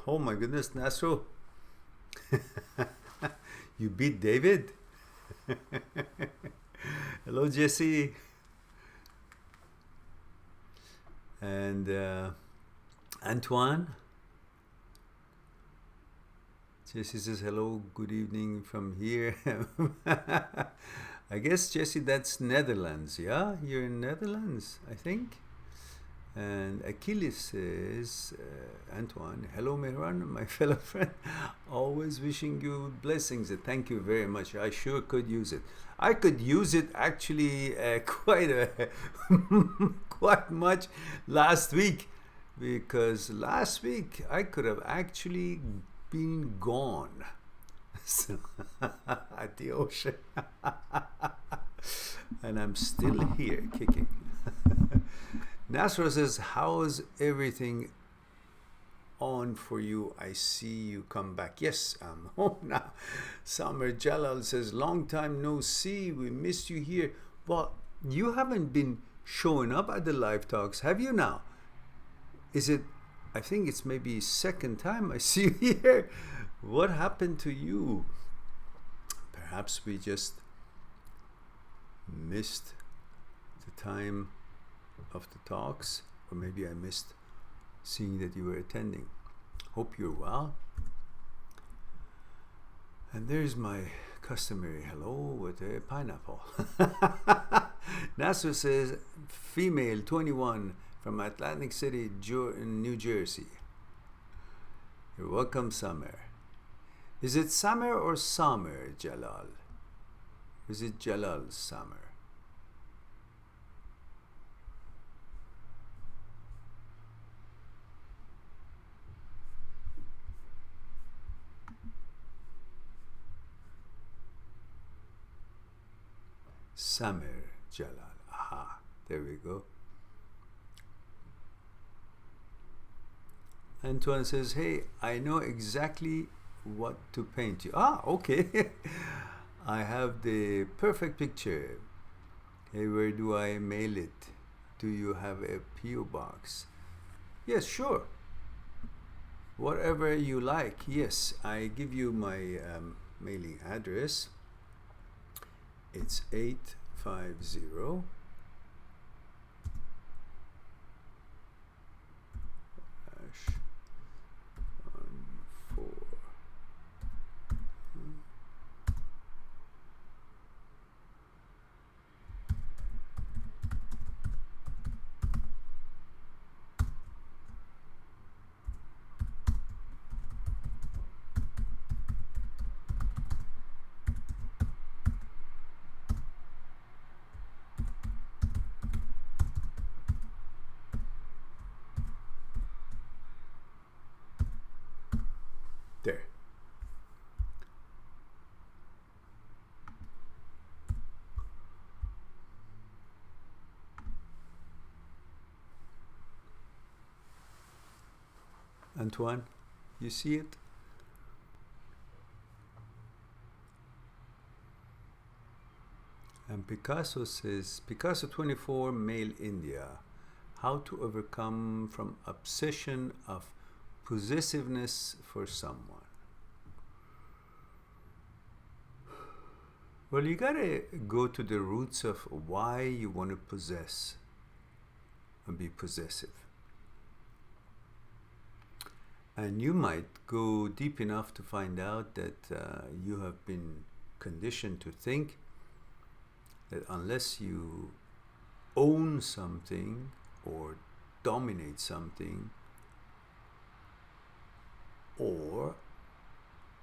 Oh my goodness, Nasro. You beat David? Hello, Jesse. And Antoine. Jesse says, hello, good evening from here. I guess, Jesse, that's Netherlands, yeah? You're in Netherlands, I think. And Achilles says, Antoine, hello, Mehran, my fellow friend. Always wishing you blessings. Thank you very much. I sure could use it. I could use it actually quite much last week, because last week I could have actually been gone at the ocean. And I'm still here kicking. Nasra says, how's everything on for you? I see you come back. Yes, I'm home now. Samer Jalal says, long time no see. We missed you here. Well, you haven't been showing up at the live talks, have you now? Is it, I think it's maybe second time I see you here. What happened to you? Perhaps we just missed the time of the talks, or maybe I missed seeing that you were attending. Hope you're well. And there's my customary hello with a pineapple. Nasser says, female 21 from Atlantic City, New Jersey. You're welcome, Samer. Is it Samer or Samer, Jalal? Is it Jalal Samer? Samer Jalal. Aha, there we go. Antoine says, hey, I know exactly what to paint you. Ah, okay. I have the perfect picture. Hey, where do I mail it? Do you have a P.O. box? Yes, sure. Whatever you like. Yes, I give you my mailing address. It's 850 there. Antoine, you see it? And Picasso says, Picasso 24, male India. How to overcome from obsession of possessiveness for someone. Well, you gotta go to the roots of why you want to possess and be possessive. And you might go deep enough to find out that you have been conditioned to think that unless you own something or dominate something, or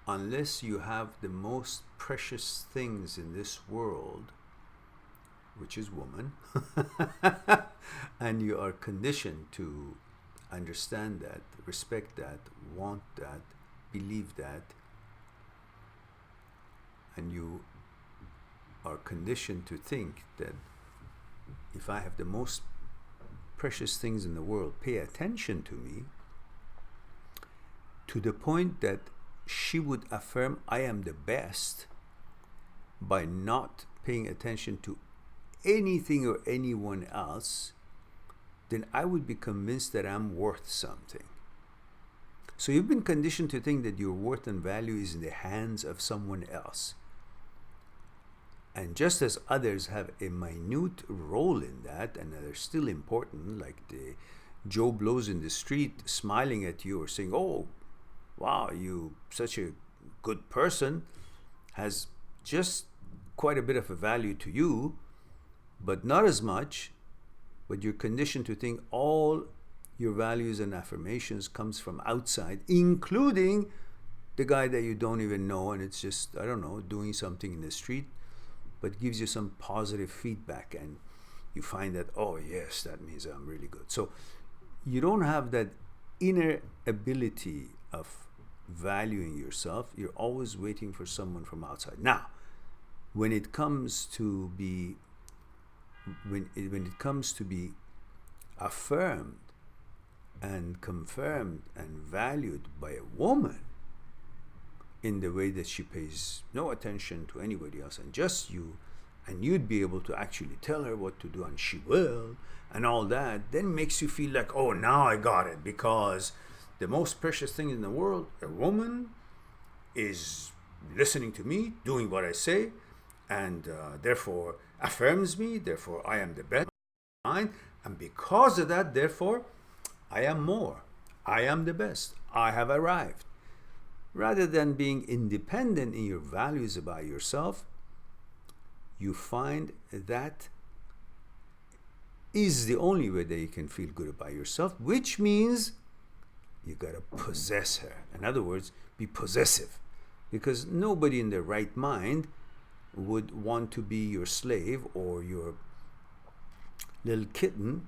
unless you have the most precious things in this world, which is woman, and you are conditioned to understand that, respect that, want that, believe that, and you are conditioned to think that if I have the most precious things in the world, pay attention to me, to the point that she would affirm I am the best by not paying attention to anything or anyone else, then I would be convinced that I'm worth something. So you've been conditioned to think that your worth and value is in the hands of someone else. And just as others have a minute role in that, and they're still important, like the Joe Blows in the street smiling at you or saying, oh, wow, you such a good person, has just quite a bit of a value to you, but not as much. But you're conditioned to think all your values and affirmations comes from outside, including the guy that you don't even know, and it's just, I don't know, doing something in the street, but gives you some positive feedback, and you find that, oh yes, that means I'm really good. So you don't have that inner ability of valuing yourself. You're always waiting for someone from outside. Now, when it comes to be affirmed and confirmed and valued by a woman in the way that she pays no attention to anybody else and just you, and you'd be able to actually tell her what to do, and she will, and all that, then makes you feel like, oh, now I got it, because the most precious thing in the world, a woman, is listening to me, doing what I say, and therefore affirms me, therefore I am the best mind, and because of that, therefore I am more, I am the best, I have arrived. Rather than being independent in your values about yourself, you find that is the only way that you can feel good about yourself, which means you gotta possess her. In other words, be possessive, because nobody in their right mind would want to be your slave or your little kitten,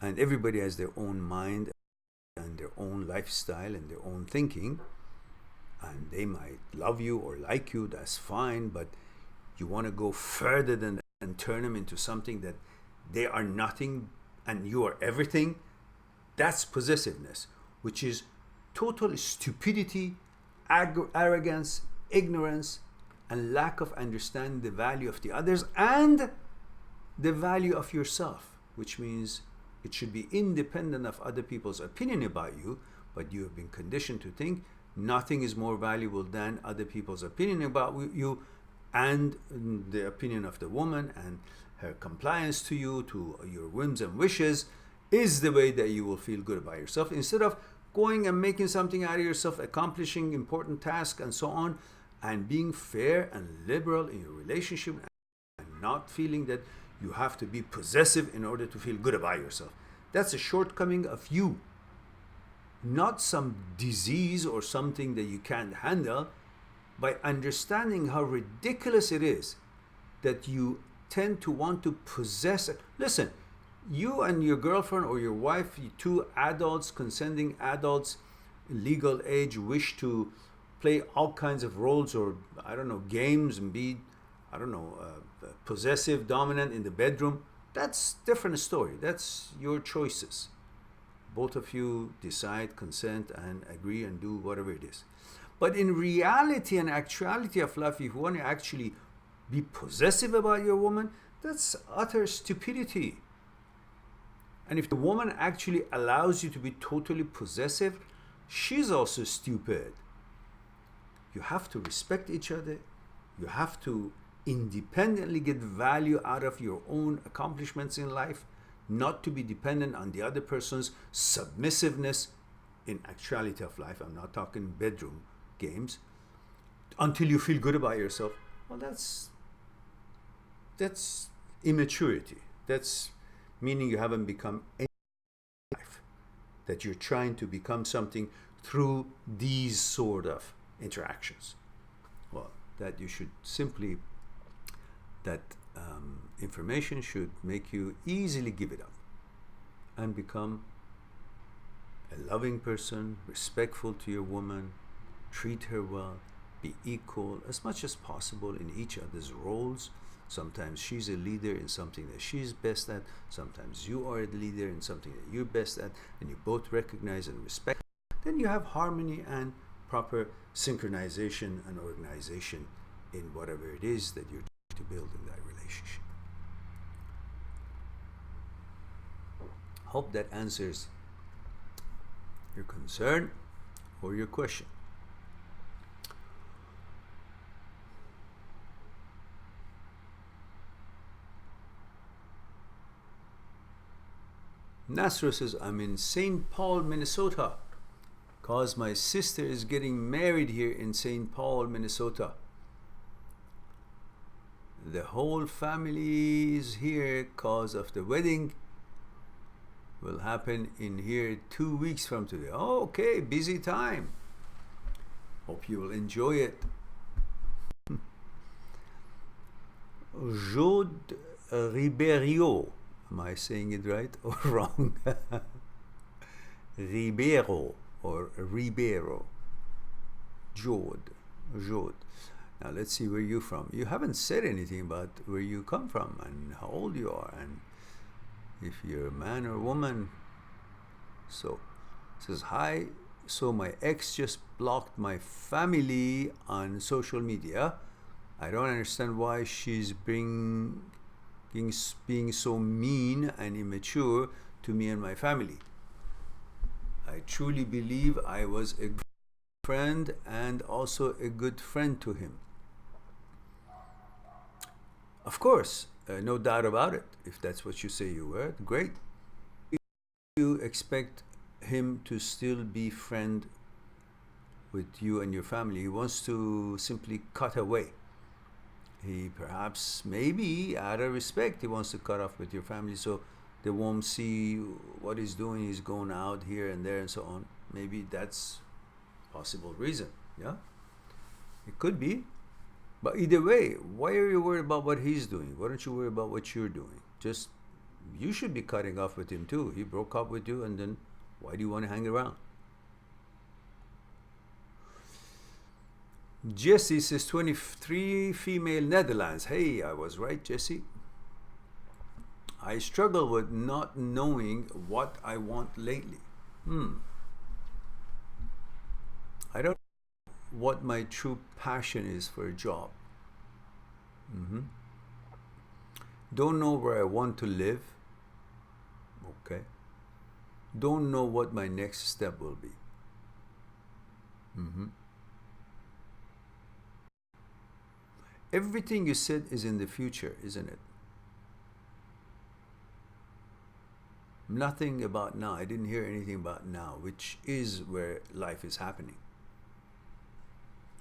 and everybody has their own mind and their own lifestyle and their own thinking, and they might love you or like you, that's fine, but you want to go further than that and turn them into something that they are nothing and you are everything. That's possessiveness, which is total stupidity, arrogance, ignorance, and lack of understanding the value of the others and the value of yourself, which means it should be independent of other people's opinion about you, but you have been conditioned to think nothing is more valuable than other people's opinion about you, and the opinion of the woman and her compliance to you, to your whims and wishes, is the way that you will feel good about yourself, instead of going and making something out of yourself, accomplishing important tasks and so on, and being fair and liberal in your relationship, and not feeling that you have to be possessive in order to feel good about yourself. That's a shortcoming of you, not some disease or something that you can't handle. By understanding how ridiculous it is that you tend to want to possess it. Listen, you and your girlfriend or your wife, you two adults, consenting adults, legal age, wish to play all kinds of roles or, I don't know, games and be, I don't know, possessive, dominant in the bedroom. That's a different story. That's your choices. Both of you decide, consent, and agree and do whatever it is. But in reality and actuality of life, if you want to actually be possessive about your woman, that's utter stupidity. And if the woman actually allows you to be totally possessive, she's also stupid. You have to respect each other. You have to independently get value out of your own accomplishments in life, not to be dependent on the other person's submissiveness in actuality of life. I'm not talking bedroom games, until you feel good about yourself. Well, that's immaturity. That's meaning you haven't become any life, that you're trying to become something through these sort of interactions. Well, that you should simply, that information should make you easily give it up and become a loving person, respectful to your woman, treat her well, be equal as much as possible in each other's roles. Sometimes she's a leader in something that she's best at. Sometimes you are a leader in something that you're best at, and you both recognize and respect. Then you have harmony and proper synchronization and organization in whatever it is that you're trying to build in that relationship. Hope that answers your concern. for your question. Nasra says, I'm in St. Paul, Minnesota, because my sister is getting married here in St. Paul, Minnesota. The whole family is here because of the wedding. Will happen in here 2 weeks from today. Oh, okay, busy time. Hope you will enjoy it. Jode Ribeiro. Am I saying it right or wrong? Ribeiro or Ribeiro. Jode. Now let's see where you're from. You haven't said anything about where you come from and how old you are and if you're a man or woman. So it says, hi, so my ex just blocked my family on social media. I don't understand why she's being so mean and immature to me and my family. I truly believe I was a good friend and also a good friend to him. Of course, no doubt about it. If that's what you say you were, great. You expect him to still be friend with you and your family. He wants to simply cut away. He perhaps, maybe out of respect, he wants to cut off with your family so they won't see what he's doing. He's going out here and there and so on. Maybe that's a possible reason. Yeah, it could be. But either way, why are you worried about what he's doing? Why don't you worry about what you're doing? Just, you should be cutting off with him too. He broke up with you, and then why do you want to hang around? Jesse says 23, female, Netherlands. Hey, I was right, Jesse. I struggle with not knowing what I want lately. I don't know what my true passion is for a job. Don't know where I want to live. Okay. Don't know what my next step will be. Everything you said is in the future, isn't it? Nothing about now. I didn't hear anything about now, which is where life is happening.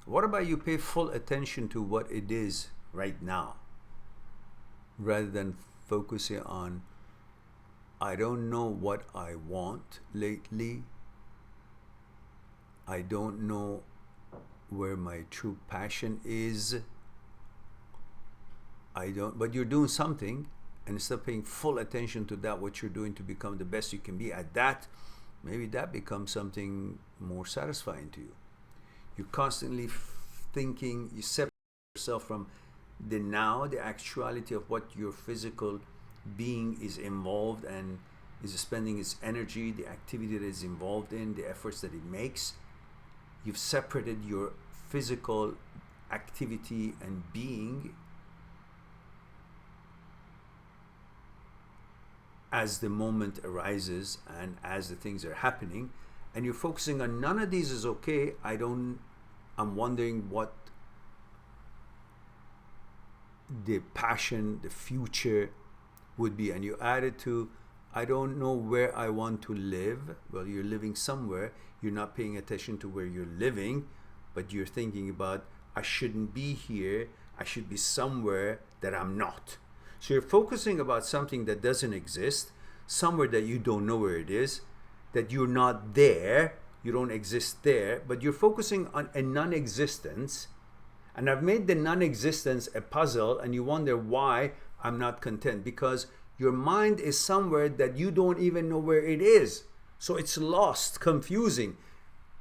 What about you pay full attention to what it is right now, rather than focusing on, I don't know what I want lately. I don't know where my true passion is. But you're doing something, and instead of paying full attention to that, what you're doing to become the best you can be at that, maybe that becomes something more satisfying to you. You're constantly thinking, you separate yourself from the now, the actuality of what your physical being is involved and is spending its energy, the activity that is involved in, the efforts that it makes. You've separated your physical activity and being as the moment arises and as the things are happening, and you're focusing on none of these is okay. I'm wondering what the passion, the future would be, and you add it to, I don't know where I want to live. Well, you're living somewhere. You're not paying attention to where you're living, but you're thinking about, I shouldn't be here. I should be somewhere that I'm not. So you're focusing about something that doesn't exist, somewhere that you don't know where it is, that you're not there, you don't exist there, but you're focusing on a non-existence. And I've made the non-existence a puzzle, and you wonder why I'm not content, because your mind is somewhere that you don't even know where it is. So it's lost, confusing.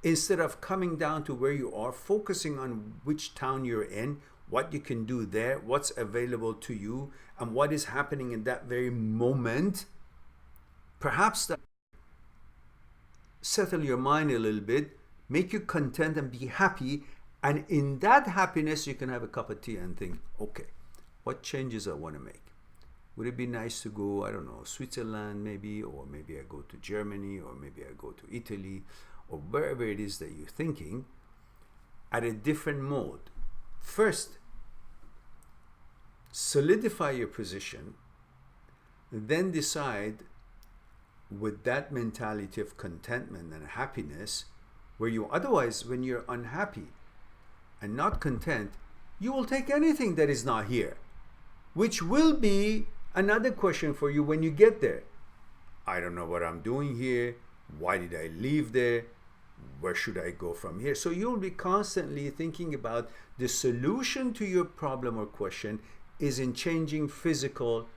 Instead of coming down to where you are, focusing on which town you're in, what you can do there, what's available to you, and what is happening in that very moment, perhaps that settle your mind a little bit, make you content and be happy, and in that happiness you can have a cup of tea and think, okay, what changes I want to make? Would it be nice to go, I don't know, Switzerland maybe, or maybe I go to Germany, or maybe I go to Italy, or wherever it is that you're thinking at a different mode. First, solidify your position, then decide with that mentality of contentment and happiness, where you otherwise, when you're unhappy and not content, you will take anything that is not here, which will be another question for you when you get there. I don't know what I'm doing here. Why did I leave there? Where should I go from here? So you'll be constantly thinking about the solution to your problem or question is in changing physical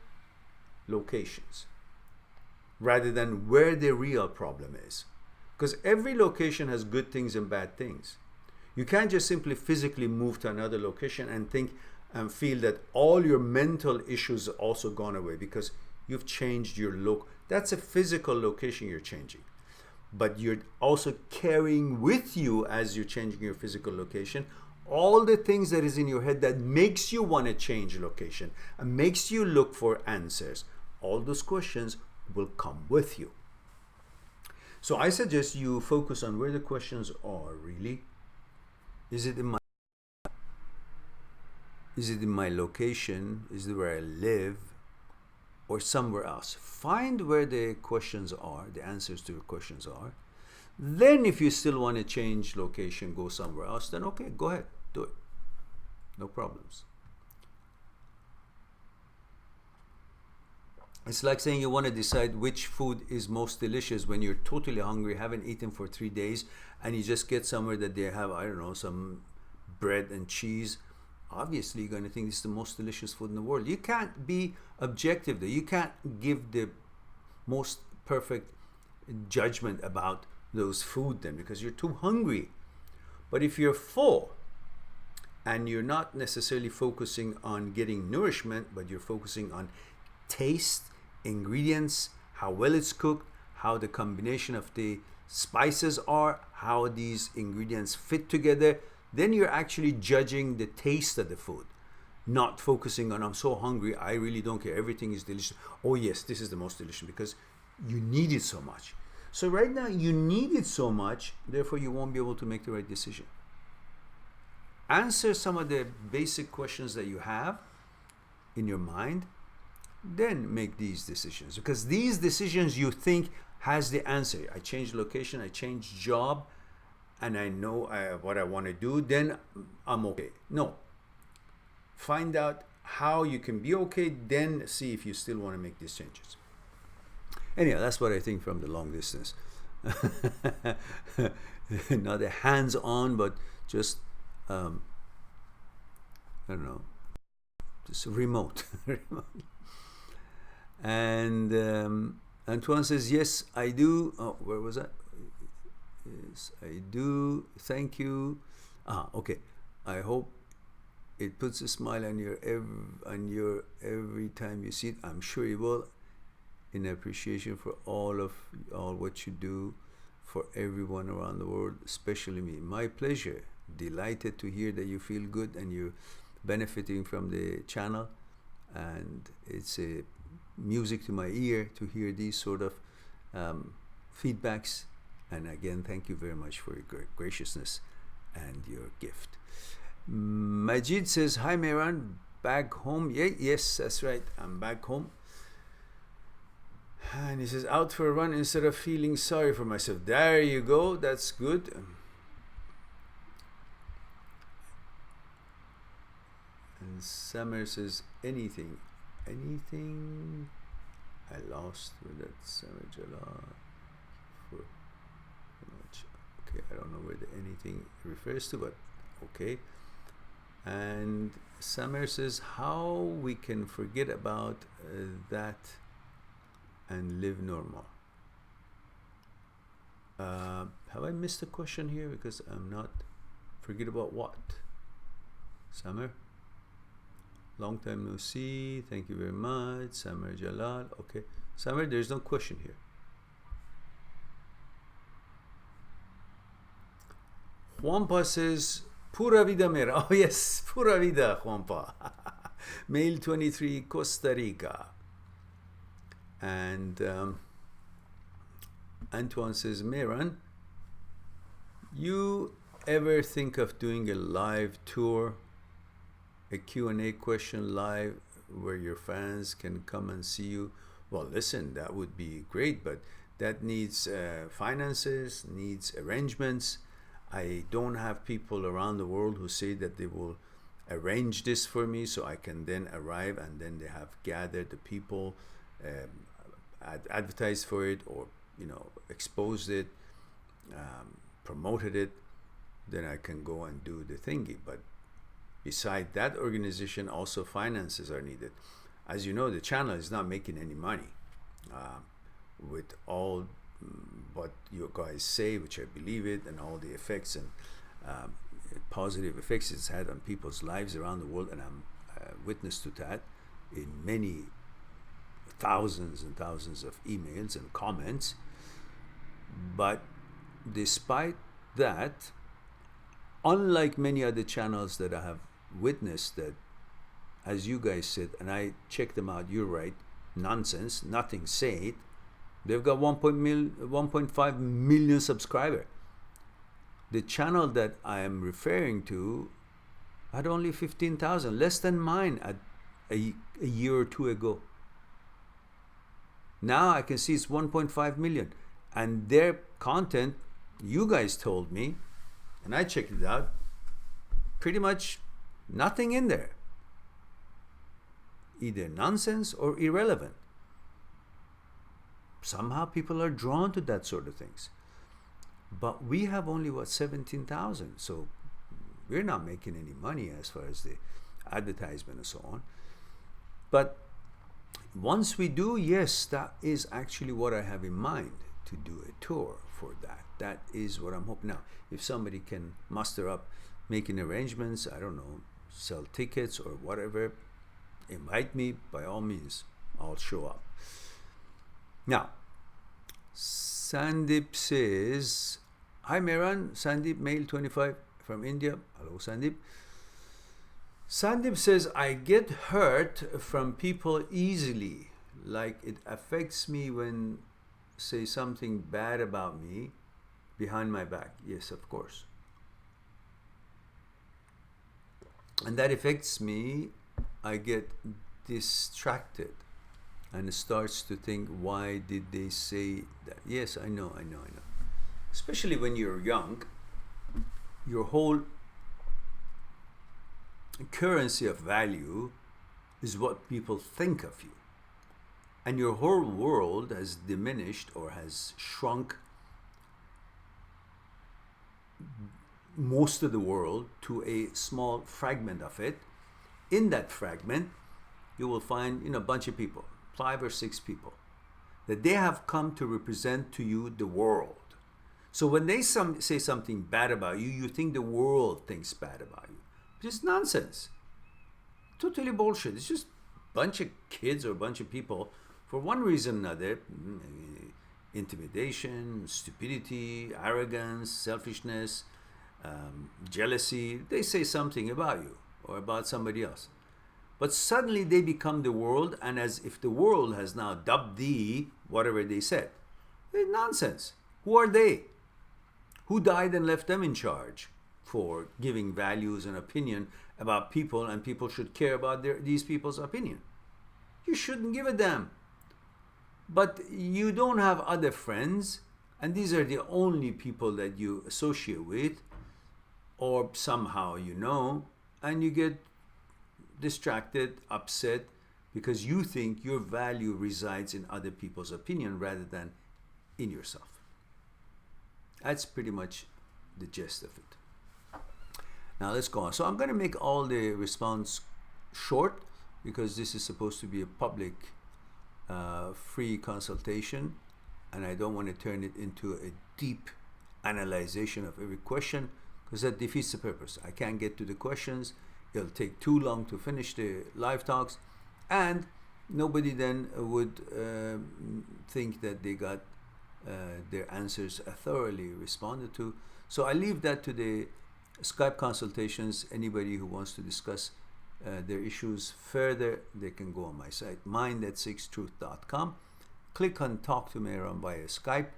locations rather than where the real problem is. Because every location has good things and bad things. You can't just simply physically move to another location and think and feel that all your mental issues are also gone away because you've changed your look. That's a physical location you're changing. But you're also carrying with you, as you're changing your physical location, all the things that is in your head that makes you want to change location and makes you look for answers. All those questions will come with you. So I suggest you focus on where the questions are really. Is it in my location? Is it where I live? Or somewhere else? Find where the questions are, the answers to your questions are. Then if you still want to change location, go somewhere else, then okay, go ahead, do it. No problems. It's like saying you want to decide which food is most delicious when you're totally hungry, haven't eaten for 3 days, and you just get somewhere that they have, I don't know, some bread and cheese. Obviously, you're going to think this is the most delicious food in the world. You can't be objective there. You can't give the most perfect judgment about those food then because you're too hungry. But if you're full and you're not necessarily focusing on getting nourishment, but you're focusing on taste, ingredients, how well it's cooked, how the combination of the spices are, how these ingredients fit together, then you're actually judging the taste of the food, not focusing on, I'm so hungry, I really don't care, everything is delicious. Oh yes, this is the most delicious because you need it so much. So right now you need it so much, therefore you won't be able to make the right decision. Answer some of the basic questions that you have in your mind, then make these decisions, because these decisions you think has the answer. I change location, I change job, and I know what I want to do, then I'm okay. No. Find out how you can be okay, then see if you still want to make these changes. Anyhow, that's what I think from the long distance. Not a hands-on, but just, I don't know, just remote. And Antoine says, yes, I do. Oh, where was that? Yes, I do. Thank you. Okay. I hope it puts a smile on your every time you see it. I'm sure it will. In appreciation for all what you do for everyone around the world, especially me. My pleasure. Delighted to hear that you feel good and you're benefiting from the channel. And it's a music to my ear to hear these sort of feedbacks. And again, thank you very much for your graciousness and your gift. Majid says, hi Mehran, back home. Yeah, yes, that's right, I'm back home. And he says, out for a run instead of feeling sorry for myself. There you go, that's good. And Summer says, anything I lost with that Summer Jalal for much. Okay, I don't know where the anything refers to, but okay. And Summer says, how we can forget about that and live normal. Have I missed a question here? Because I'm not. Forget about what? Summer? Long time no see. Thank you very much. Summer Jalal. Okay. Summer, there's no question here. Juanpa says, Pura vida mera. Oh yes, pura vida, Juanpa. Male 23, Costa Rica. And Antoine says, Mehran, You ever think of doing a live tour, a Q&A question live where your fans can come and see you? Well, listen, that would be great, but that needs finances, needs arrangements. I don't have people around the world who say that they will arrange this for me so I can then arrive, and then they have gathered the people, advertised for it, or exposed it, promoted it, then I can go and do the thingy. But beside that organization, also finances are needed. As you know, the channel is not making any money with all what you guys say, which I believe it, and all the effects and positive effects it's had on people's lives around the world, and I'm witness to that in many thousands and thousands of emails and comments. But despite that, unlike many other channels that I have witnessed, that, as you guys said, and I checked them out, you're right, nonsense, nothing said, they've got 1.5 million subscribers. The channel that I am referring to had only 15,000, less than mine at a year or two ago. Now I can see it's 1.5 million. And their content, you guys told me, and I checked it out, pretty much nothing in there. Either nonsense or irrelevant. Somehow people are drawn to that sort of things. But we have only, 17,000. So we're not making any money as far as the advertisement and so on. But once we do, yes, that is actually what I have in mind, to do a tour for that. That is what I'm hoping. Now, if somebody can muster up making arrangements, I don't know, sell tickets or whatever, invite me, by all means, I'll show up. Now, Sandeep says, hi Mehran, Sandeep, male 25 from India. Hello Sandeep. Sandeep says, I get hurt from people easily, like it affects me when say something bad about me behind my back. Yes, of course. And that affects me. I get distracted and starts to think, why did they say that? Yes, I know. Especially when you're young, your whole currency of value is what people think of you. And your whole world has diminished or has shrunk, most of the world, to a small fragment of it. In that fragment, you will find a bunch of people, 5 or 6 people, that they have come to represent to you the world. So when they say something bad about you, you think the world thinks bad about you. Just nonsense. Totally bullshit. It's just a bunch of kids or a bunch of people, for one reason or another, intimidation, stupidity, arrogance, selfishness, jealousy, they say something about you or about somebody else. But suddenly they become the world, and as if the world has now dubbed thee whatever they said. It's nonsense. Who are they? Who died and left them in charge for giving values and opinion about people, and people should care about these people's opinion? You shouldn't give a damn. But you don't have other friends, and these are the only people that you associate with, or somehow and you get distracted, upset, because you think your value resides in other people's opinion rather than in yourself. That's pretty much the gist of it. Now let's go on. So I'm going to make all the response short, because this is supposed to be a public free consultation, and I don't want to turn it into a deep analyzation of every question, because that defeats the purpose. I can't get to the questions. It'll take too long to finish the live talks, and nobody then would think that they got their answers thoroughly responded to. So I leave that to the Skype consultations. Anybody who wants to discuss their issues further, they can go on my site, mind@6truth.com, click on Talk to Mehran via Skype,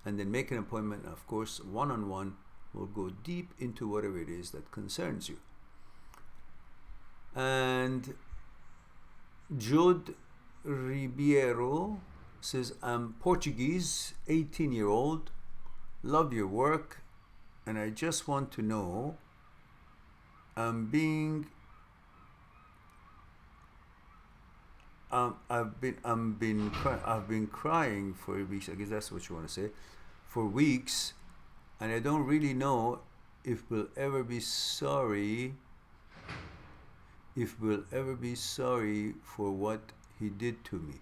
and then make an appointment, of course, one-on-one We'll go deep into whatever it is that concerns you. And Jude Ribeiro says, I'm Portuguese, 18-year-old, love your work, and I just want to know, I've been crying for weeks. I guess that's what you want to say, for weeks, and I don't really know if we'll ever be sorry. If we'll ever be sorry for what he did to me.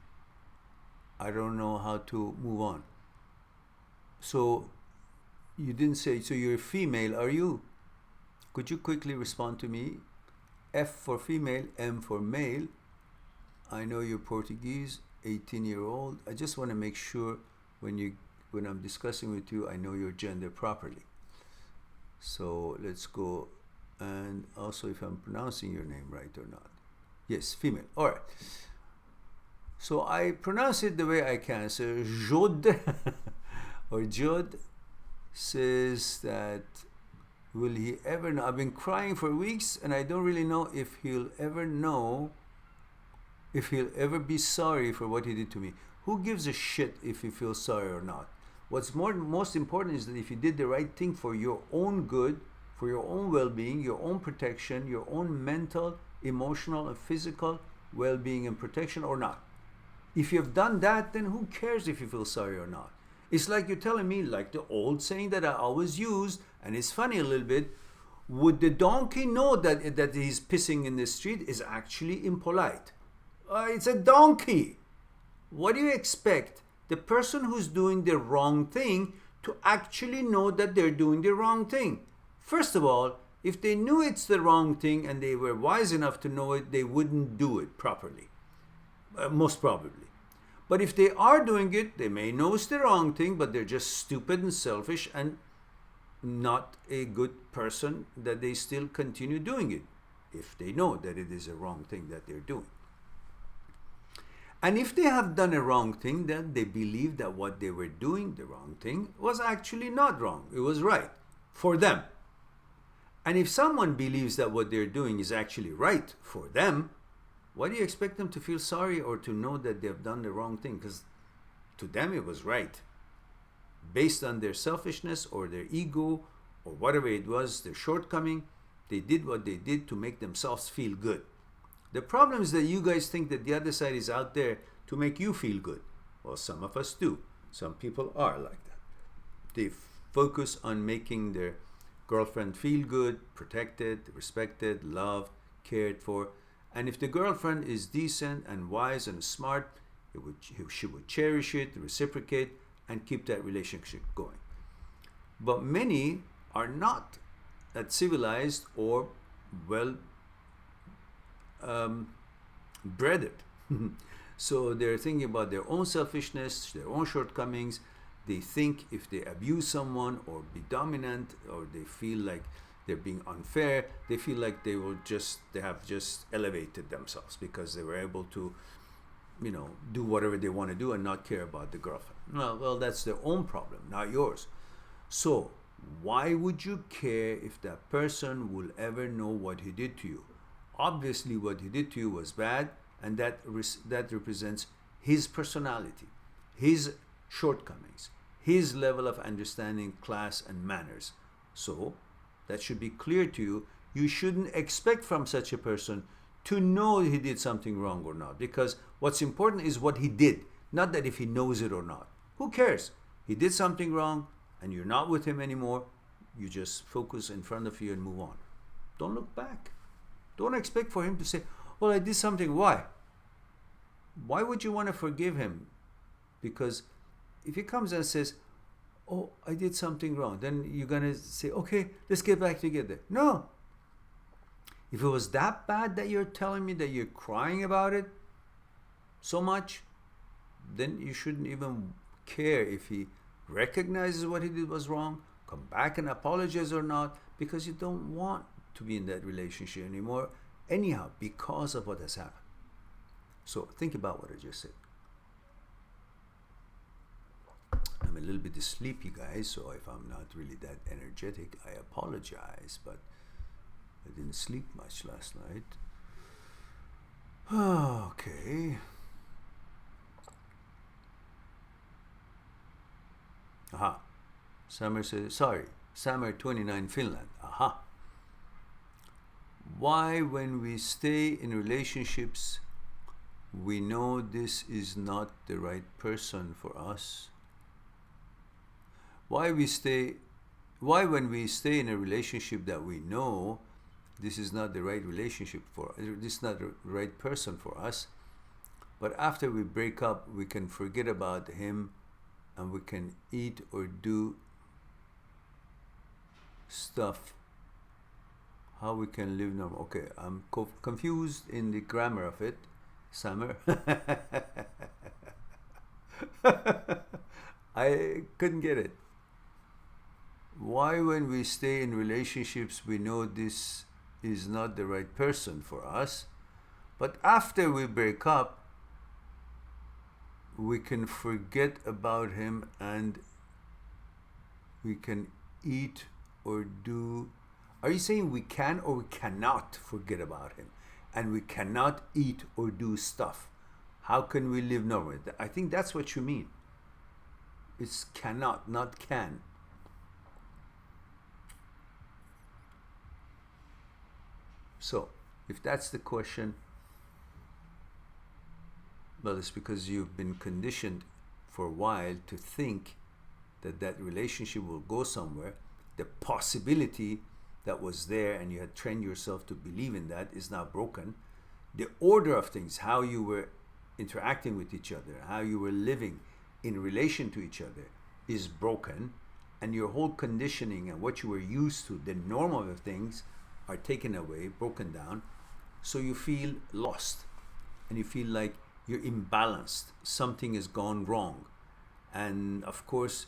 I don't know how to move on. So you didn't say, so you're a female, are you? Could you quickly respond to me? F for female, M for male. I know you're Portuguese, 18-year-old. I just want to make sure when I'm discussing with you, I know your gender properly. So let's go. And also if I'm pronouncing your name right or not. Yes, female. All right. So I pronounce it the way I can. So Jude or Jude says that, will he ever know? I've been crying for weeks and I don't really know if he'll ever be sorry for what he did to me. Who gives a shit if he feels sorry or not? What's most important is that if you did the right thing for your own good, for your own well-being, your own protection, your own mental, emotional, and physical well-being and protection or not. If you've done that, then who cares if you feel sorry or not? It's like you're telling me, like the old saying that I always used, and it's funny a little bit, would the donkey know that he's pissing in the street is actually impolite? It's a donkey. What do you expect? The person who's doing the wrong thing to actually know that they're doing the wrong thing. First of all, if they knew it's the wrong thing and they were wise enough to know it, they wouldn't do it properly, most probably. But if they are doing it, they may know it's the wrong thing, but they're just stupid and selfish and not a good person that they still continue doing it, if they know that it is a wrong thing that they're doing. And if they have done a wrong thing, then they believe that what they were doing, the wrong thing, was actually not wrong. It was right for them. And if someone believes that what they're doing is actually right for them, why do you expect them to feel sorry or to know that they've done the wrong thing? Because to them it was right. Based on their selfishness or their ego or whatever it was, their shortcoming, they did what they did to make themselves feel good. The problem is that you guys think that the other side is out there to make you feel good. Well, some of us do. Some people are like that. They focus on making their girlfriend feel good, protected, respected, loved, cared for. And if the girlfriend is decent and wise and smart, she would cherish it, reciprocate, and keep that relationship going. But many are not that civilized or well bred. So they're thinking about their own selfishness, their own shortcomings. They think if they abuse someone or be dominant or they feel like they're being unfair, they feel like they have just elevated themselves because they were able to, do whatever they want to do and not care about the girlfriend. Well, that's their own problem, not yours. So why would you care if that person will ever know what he did to you? Obviously what he did to you was bad, and that represents his personality, his shortcomings, his level of understanding class and manners. So that should be clear to you. You shouldn't expect from such a person to know he did something wrong or not, because what's important is what he did, not that if he knows it or not. Who cares? He did something wrong and you're not with him anymore. You just focus in front of you and move on. Don't look back. Don't expect for him to say, well, I did something. Why? Why would you want to forgive him? Because if he comes and says, oh, I did something wrong, then you're going to say, okay, let's get back together. No. If it was that bad that you're telling me that you're crying about it so much, then you shouldn't even care if he recognizes what he did was wrong, come back and apologize or not, because you don't want to be in that relationship anymore anyhow because of what has happened. So think about what I just said. I'm a little little bit sleepy, guys, so if I'm not really that energetic, I apologize, but I didn't sleep much last night. Okay. Aha. Summer says, sorry, Summer 29 Finland. Aha. Why when we stay in relationships, we know this is not the right person for us? Why when we stay in a relationship that we know this is not the right relationship for us, this is not the right person for us, but after we break up, we can forget about him and we can eat or do stuff? How we can live normal? Okay, I'm confused in the grammar of it, Summer. I couldn't get it. Why when we stay in relationships we know this is not the right person for us, but after we break up we can forget about him and we can eat or do... Are you saying we can or we cannot forget about him and we cannot eat or do stuff? How can we live normally? I think that's what you mean. It's cannot, not can. So, if that's the question, well, it's because you've been conditioned for a while to think that that relationship will go somewhere. The possibility that was there and you had trained yourself to believe in that is now broken. The order of things, how you were interacting with each other, how you were living in relation to each other is broken, and your whole conditioning and what you were used to, the normal of things, are taken away, broken down. So you feel lost and you feel like you're imbalanced. Something has gone wrong. And of course,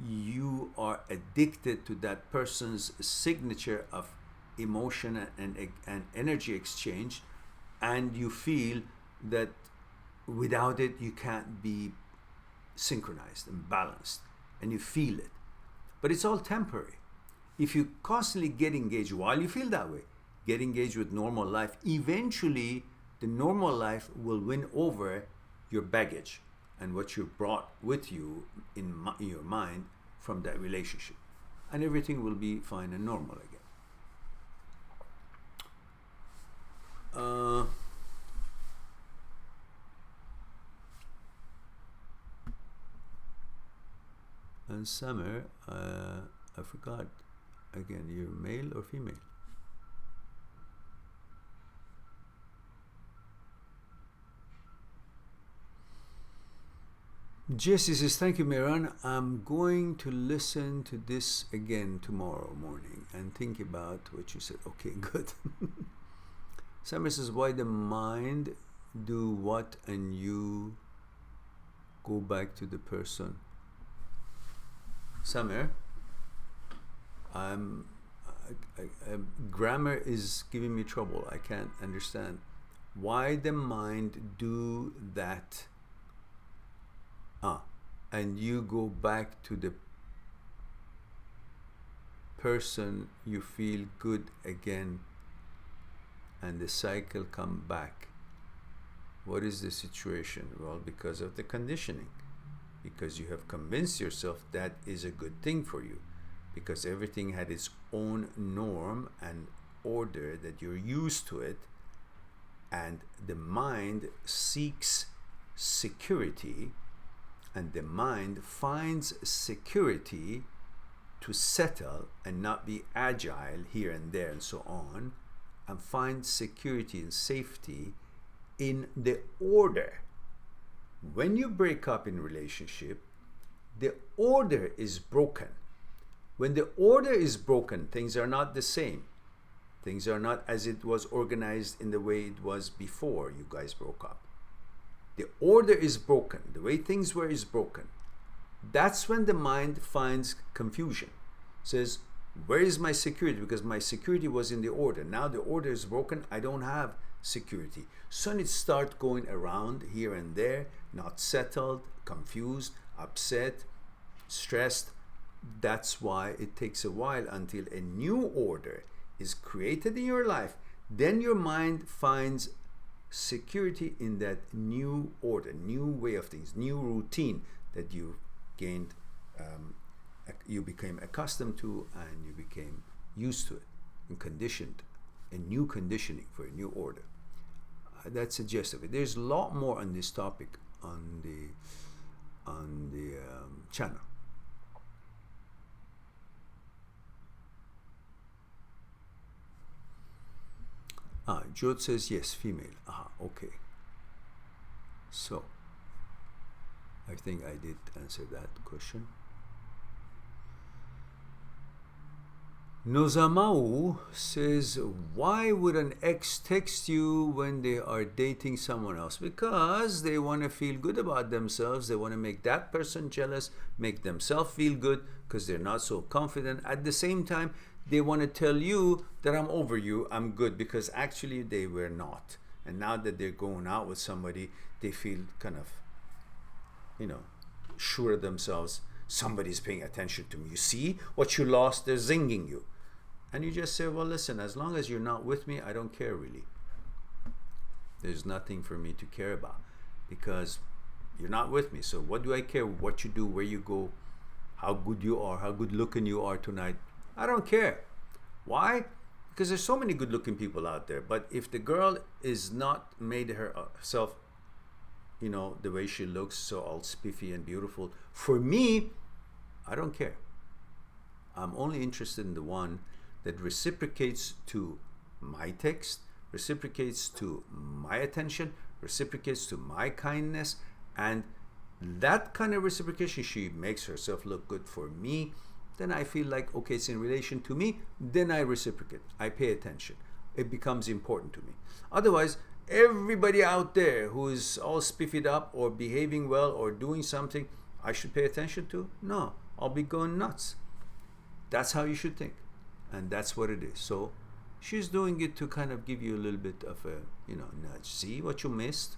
you are addicted to that person's signature of emotion and energy exchange, and you feel that without it you can't be synchronized and balanced, and you feel it. But it's all temporary. If you constantly get engaged while you feel that way, get engaged with normal life, eventually the normal life will win over your baggage and what you brought with you in your mind from that relationship, and everything will be fine and normal again. And Summer, I forgot again, you're male or female? Jesse says, thank you, Mehran. I'm going to listen to this again tomorrow morning and think about what you said. Okay, good. Summer says, why the mind do what and you go back to the person? Summer, grammar is giving me trouble. I can't understand. Why the mind do that? And you go back to the person, you feel good again, and the cycle come back. What is the situation? Well, because of the conditioning. Because you have convinced yourself that is a good thing for you. Because everything had its own norm and order that you're used to it. And the mind seeks security, and the mind finds security to settle and not be agile here and there and so on, and find security and safety in the order. When you break up in relationship, the order is broken. When the order is broken, things are not the same. Things are not as it was organized in the way it was before you guys broke up. The order is broken. The way things were is broken. That's when the mind finds confusion. Says, where is my security? Because my security was in the order. Now the order is broken. I don't have security. So it starts going around here and there, not settled, confused, upset, stressed. That's why it takes a while until a new order is created in your life. Then your mind finds security in that new order, new way of things, new routine that you gained, you became accustomed to, and you became used to it and conditioned, a new conditioning for a new order. That's the gist of it. There's a lot more on this topic on the channel. Jode says yes, female. Okay. So, I think I did answer that question. Nozamau says, why would an ex text you when they are dating someone else? Because they want to feel good about themselves. They want to make that person jealous, make themselves feel good because they're not so confident. At the same time, they want to tell you that I'm over you, I'm good, because actually they were not. And now that they're going out with somebody, they feel kind of, sure of themselves. Somebody's paying attention to me. You see what you lost, they're zinging you. And you just say, well, listen, as long as you're not with me, I don't care really. There's nothing for me to care about because you're not with me. So what do I care what you do, where you go, how good you are, how good looking you are tonight? I don't care. Why? Because there's so many good looking people out there. But if the girl is not made herself, the way she looks, so all spiffy and beautiful, for me, I don't care. I'm only interested in the one that reciprocates to my text, reciprocates to my attention, reciprocates to my kindness, and that kind of reciprocation, she makes herself look good for me, then I feel like, okay, it's in relation to me, then I reciprocate, I pay attention. It becomes important to me. Otherwise, everybody out there who is all spiffied up or behaving well or doing something I should pay attention to? No, I'll be going nuts. That's how you should think. And that's what it is. So she's doing it to kind of give you a little bit of a, nudge. See what you missed?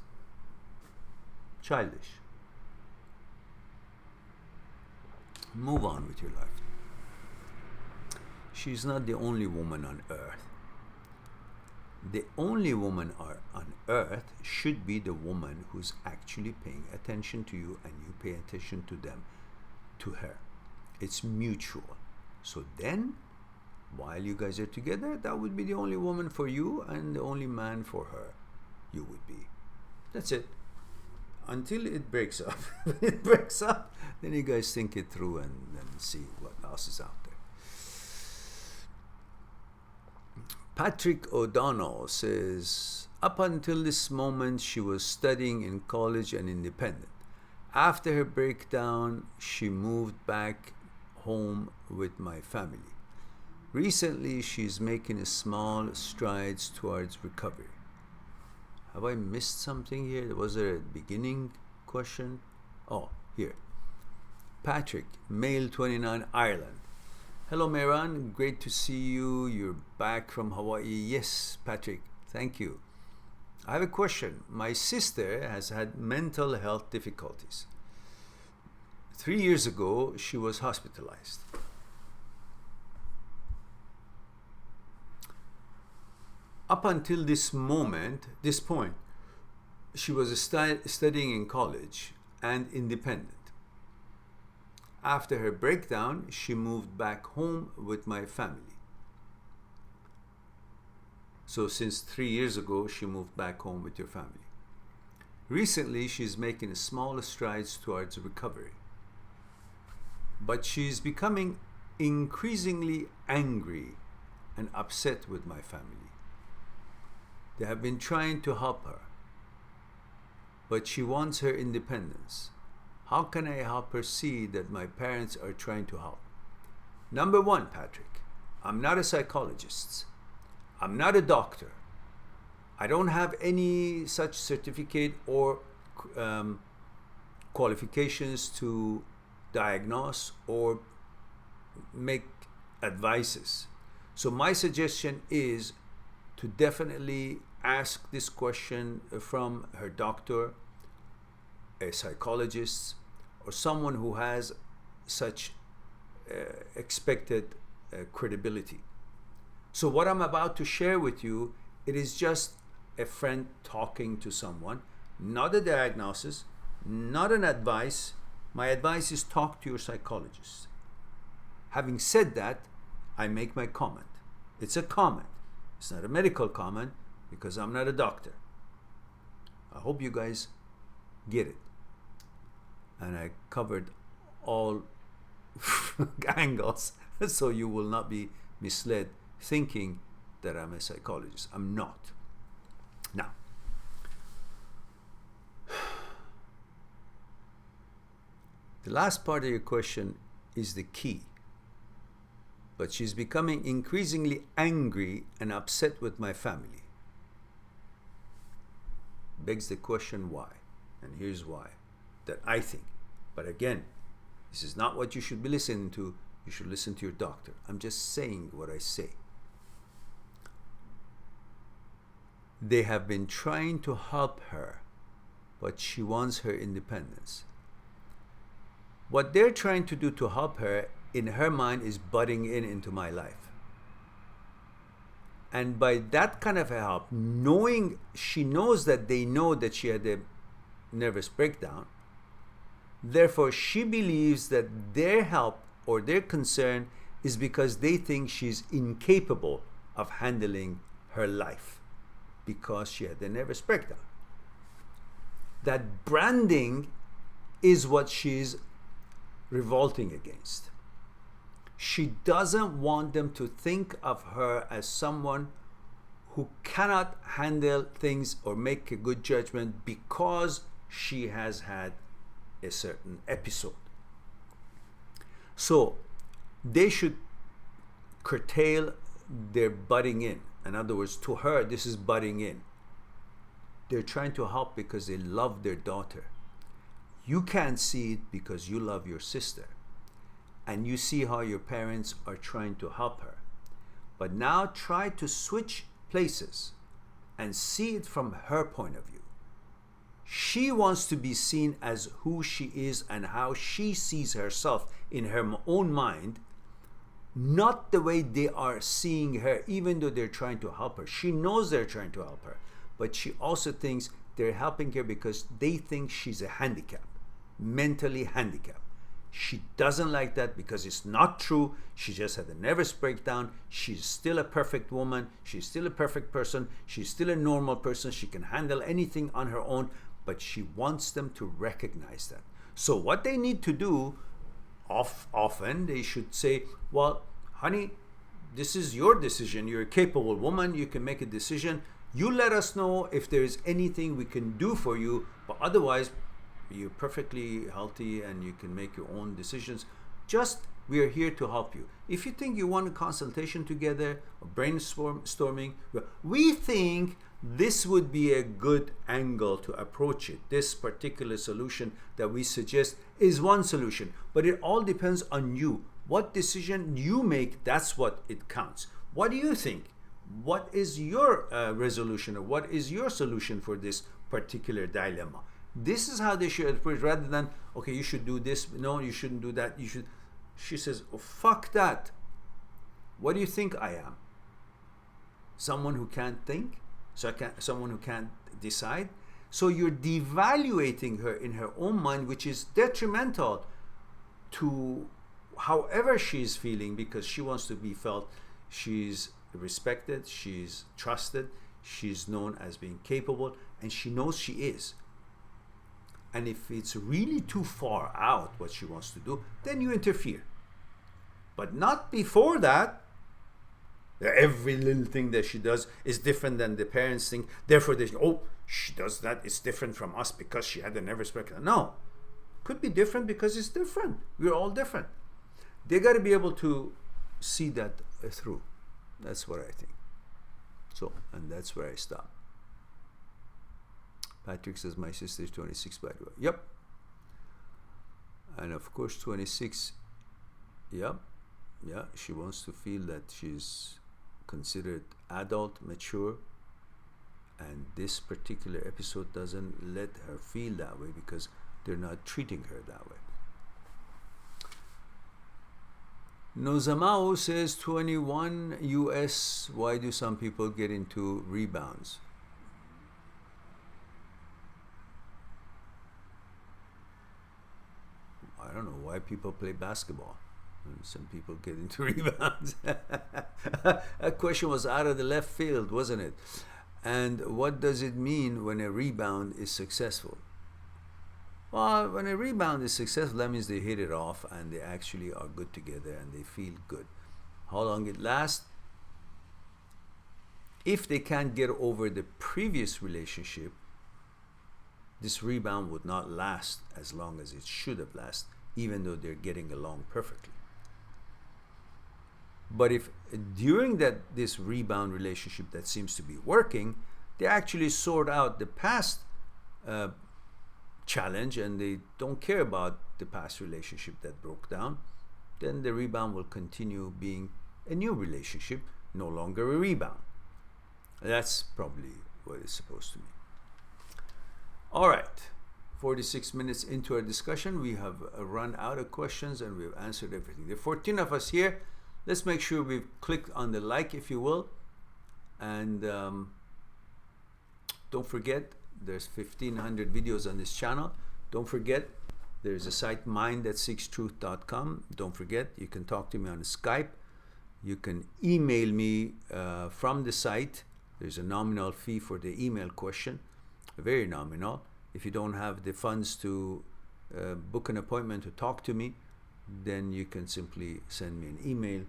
Childish. Move on with your life. She's not the only woman on earth. The only woman on earth should be the woman who's actually paying attention to you and you pay attention to them, to her. It's mutual. So then, while you guys are together, that would be the only woman for you and the only man for her. You would be. That's it. Until it breaks up. When it breaks up, then you guys think it through and see what else is out there. Patrick O'Donnell says, up until this moment, she was studying in college and independent. After her breakdown, she moved back home with my family. Recently, she's making small strides towards recovery. Have I missed something here? Was there a beginning question? Oh, here. Patrick, male 29, Ireland. Hello, Mehran. Great to see you. You're back from Hawaii. Yes, Patrick. Thank you. I have a question. My sister has had mental health difficulties. 3 years ago, she was hospitalized. Up until this point, she was studying in college and independent. After her breakdown, she moved back home with my family. So since 3 years ago, she moved back home with your family. Recently, she's making small strides towards recovery. But she's becoming increasingly angry and upset with my family. They have been trying to help her, but she wants her independence. How can I help her see that my parents are trying to help? Number one, Patrick, I'm not a psychologist. I'm not a doctor. I don't have any such certificate or qualifications to diagnose or make advices. So my suggestion is to definitely ask this question from her doctor, a psychologist, or someone who has such expected credibility. So what I'm about to share with you, it is just a friend talking to someone, not a diagnosis, not an advice. My advice is talk to your psychologist. Having said that, I make my comment. It's a comment. It's not a medical comment because I'm not a doctor. I hope you guys get it. And I covered all angles so you will not be misled thinking that I'm a psychologist. I'm not. Now, the last part of your question is the key. But she's becoming increasingly angry and upset with my family. Begs the question why. And here's why. That I think. But again, this is not what you should be listening to. You should listen to your doctor. I'm just saying what I say. They have been trying to help her, but she wants her independence. What they're trying to do to help her, in her mind, is butting into my life. And by that kind of a help, knowing, she knows that they know that she had a nervous breakdown, therefore she believes that their help or their concern is because they think she's incapable of handling her life because she had a nervous breakdown. That branding is what she's revolting against. She doesn't want them to think of her as someone who cannot handle things or make a good judgment because she has had a certain episode. So they should curtail their butting in. In other words, to her, this is butting in. They're trying to help because they love their daughter. You can't see it because you love your sister. And you see how your parents are trying to help her. But now try to switch places and see it from her point of view. She wants to be seen as who she is and how she sees herself in her own mind, not the way they are seeing her, even though they're trying to help her. She knows they're trying to help her, but she also thinks they're helping her because they think she's a handicap, mentally handicapped. She doesn't like that because it's not true. She just had a nervous breakdown. She's still a perfect woman. She's still a perfect person. She's still a normal person. She can handle anything on her own, but she wants them to recognize that. So what they need to do, often they should say, well, honey, this is your decision. You're a capable woman. You can make a decision. You let us know if there is anything we can do for you, but otherwise, you're perfectly healthy and you can make your own decisions. Just, we are here to help you. If you think you want a consultation together or brainstorming, we think this would be a good angle to approach it. This particular solution that we suggest is one solution, but it all depends on you. What decision you make, that's what it counts. What do you think? What is your resolution, or what is your solution for this particular dilemma? This is how they should approach, rather than, okay, you should do this. No, you shouldn't do that. You should. She says, oh, fuck that. What do you think I am? Someone who can't think? Someone who can't decide? So you're devaluating her in her own mind, which is detrimental to however she's feeling, because she wants to be felt she's respected, she's trusted, she's known as being capable, and she knows she is. And if it's really too far out what she wants to do, then you interfere. But not before that. Every little thing that she does is different than the parents think. Therefore, they think, oh, she does that. It's different from us because she had a nervous breakdown. No. Could be different because it's different. We're all different. They got to be able to see that through. That's what I think. So, and that's where I stop. Patrick says, my sister is 26, by the way. Yep. And of course, 26, yep. Yeah, she wants to feel that she's considered adult, mature. And this particular episode doesn't let her feel that way because they're not treating her that way. Nozamao says 21 US. Why do some people get into rebounds? I don't know why people play basketball. Some people get into rebounds. That question was out of the left field, wasn't it? And what does it mean when a rebound is successful? Well, when a rebound is successful, that means they hit it off and they actually are good together and they feel good. How long it lasts? If they can't get over the previous relationship, this rebound would not last as long as it should have lasted, even though they're getting along perfectly. But if during this rebound relationship that seems to be working, they actually sort out the past challenge and they don't care about the past relationship that broke down, then the rebound will continue being a new relationship, no longer a rebound. That's probably what it's supposed to mean. All right, 46 minutes into our discussion, we have run out of questions and we've answered everything. There are 14 of us here. Let's make sure we've clicked on the like, if you will. And don't forget, there's 1,500 videos on this channel. Don't forget, there's a site, mind@seekstruth.com. Don't forget, you can talk to me on Skype. You can email me from the site. There's a nominal fee for the email question, very nominal. If you don't have the funds to book an appointment to talk to me, then you can simply send me an email,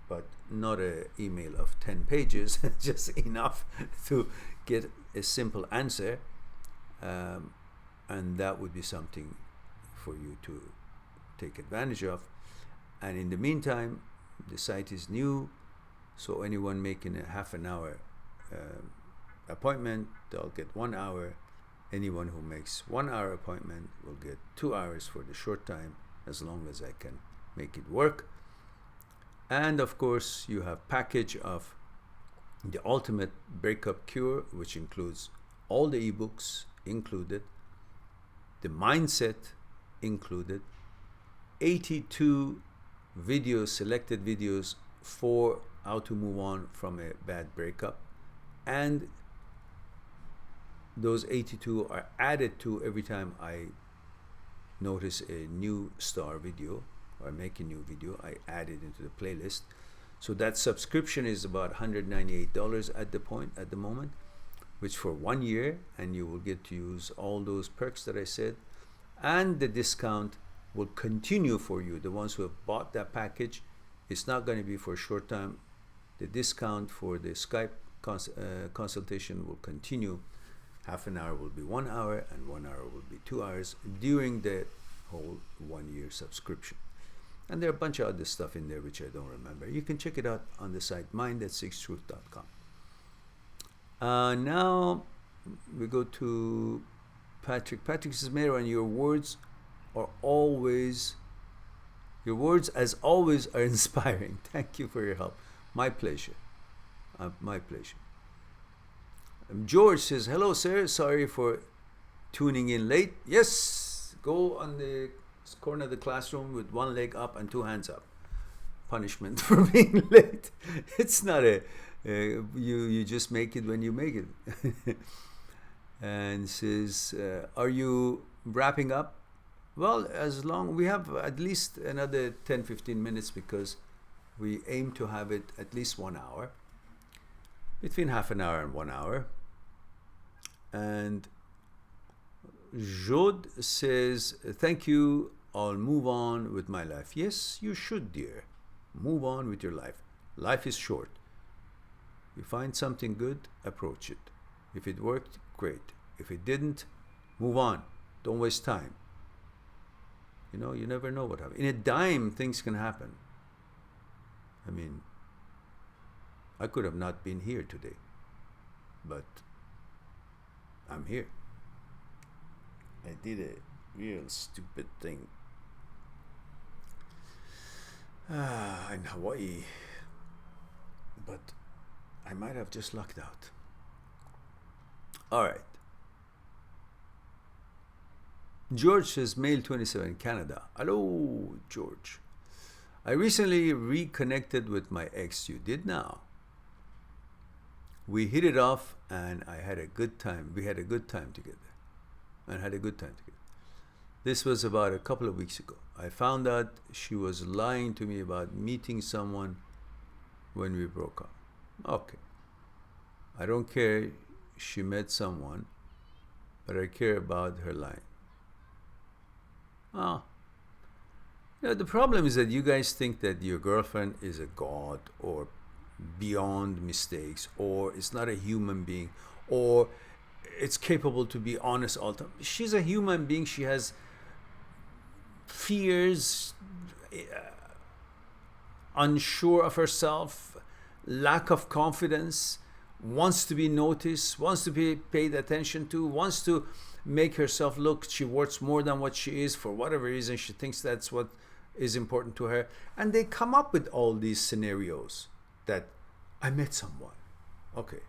but not an email of 10 pages, just enough to get a simple answer, and that would be something for you to take advantage of. And in the meantime, the site is new, so anyone making a half an hour appointment, they'll get 1 hour. Anyone who makes 1 hour appointment will get 2 hours for the short time, as long as I can make it work. And of course, you have package of the ultimate breakup cure, which includes all the ebooks included, the mindset included, 82 videos, selected videos for how to move on from a bad breakup, and those 82 are added to every time I notice a new star video or make a new video. I add it into the playlist. So that subscription is about $198 at the moment, which for 1 year, and you will get to use all those perks that I said, and the discount will continue for you. The ones who have bought that package, it's not going to be for a short time. The discount for the Skype consultation will continue. Half an hour will be 1 hour, and 1 hour will be 2 hours during the whole 1 year subscription. And there are a bunch of other stuff in there which I don't remember. You can check it out on the site, mind@seekstruth.com. Now we go to Patrick. Patrick says, Mehran, your words as always are inspiring. Thank you for your help. My pleasure. My pleasure. George says, hello, sir. Sorry for tuning in late. Yes, go on the corner of the classroom with one leg up and two hands up. Punishment for being late. It's not you just make it when you make it. And says, are you wrapping up? Well, as long we have at least another 10-15 minutes, because we aim to have it at least 1 hour, between half an hour and 1 hour. And Jod says, thank you, I'll move on with my life. Yes, you should, dear. Move on with your life. Life is short. You find something good, approach it. If it worked, great. If it didn't, move on. Don't waste time. You know, you never know what happens. In a dime, things can happen. I mean, I could have not been here today, but I'm here. I did a real stupid thing in Hawaii, but I might have just lucked out. All right. George says, male 27, Canada. Hello, George. I recently reconnected with my ex. You did now. We hit it off and I had a good time. We had a good time together. And had a good time together. This was about a couple of weeks ago. I found out she was lying to me about meeting someone when we broke up. Okay. I don't care she met someone, but I care about her lying. Oh. You know, the problem is that you guys think that your girlfriend is a god or beyond mistakes, or it's not a human being, or it's capable to be honest all the time. She's a human being. She has fears, unsure of herself, lack of confidence, wants to be noticed, wants to be paid attention to, wants to make herself look she worth more than what she is. For whatever reason, she thinks that's what is important to her. And they come up with all these scenarios that I met someone. Okay.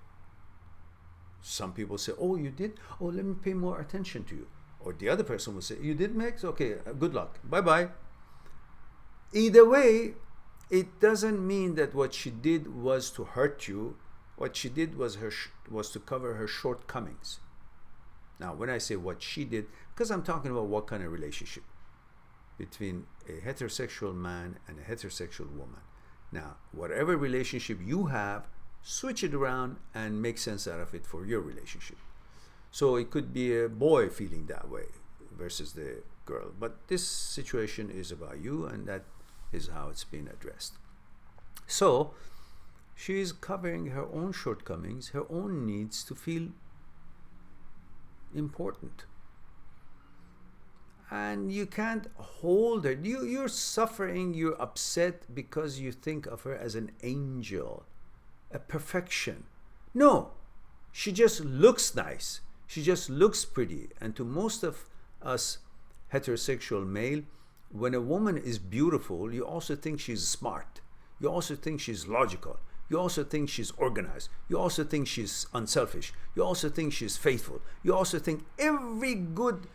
Some people say, oh, you did? Oh, let me pay more attention to you. Or the other person will say, you did, Max? Okay, good luck. Bye-bye. Either way, it doesn't mean that what she did was to hurt you. What she did was to cover her shortcomings. Now, when I say what she did, because I'm talking about what kind of relationship between a heterosexual man and a heterosexual woman. Now, whatever relationship you have, switch it around and make sense out of it for your relationship. So it could be a boy feeling that way versus the girl. But this situation is about you, and that is how it's being addressed. So she's covering her own shortcomings, her own needs to feel important. And you can't hold her. You're suffering, you're upset because you think of her as an angel, a perfection. No, she just looks nice. She just looks pretty. And to most of us heterosexual male, when a woman is beautiful, you also think she's smart. You also think she's logical. You also think she's organized. You also think she's unselfish. You also think she's faithful. You also think every good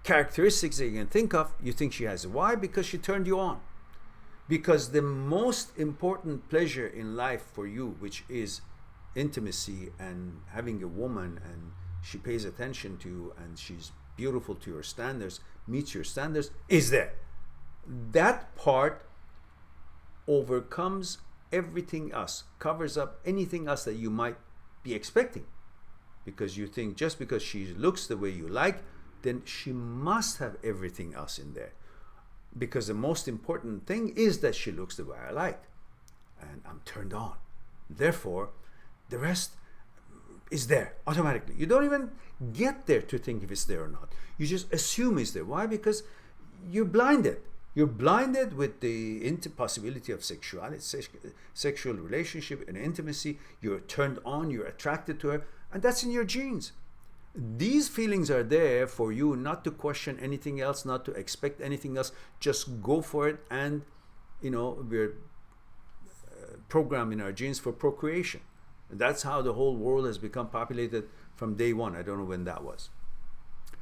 characteristics that you can think of, you think she has. Why? Because she turned you on. Because the most important pleasure in life for you, which is intimacy and having a woman, and she pays attention to you and she's beautiful to your standards, meets your standards, is there. That part overcomes everything else, covers up anything else that you might be expecting. Because you think just because she looks the way you like, then she must have everything else in there. Because the most important thing is that she looks the way I like. And I'm turned on. Therefore, the rest is there automatically. You don't even get there to think if it's there or not. You just assume it's there. Why? Because you're blinded. You're blinded with the possibility of sexuality, sexual relationship and intimacy. You're turned on, you're attracted to her, and that's in your genes. These feelings are there for you not to question anything else, not to expect anything else. Just go for it. And, we're programmed in our genes for procreation. That's how the whole world has become populated from day one. I don't know when that was.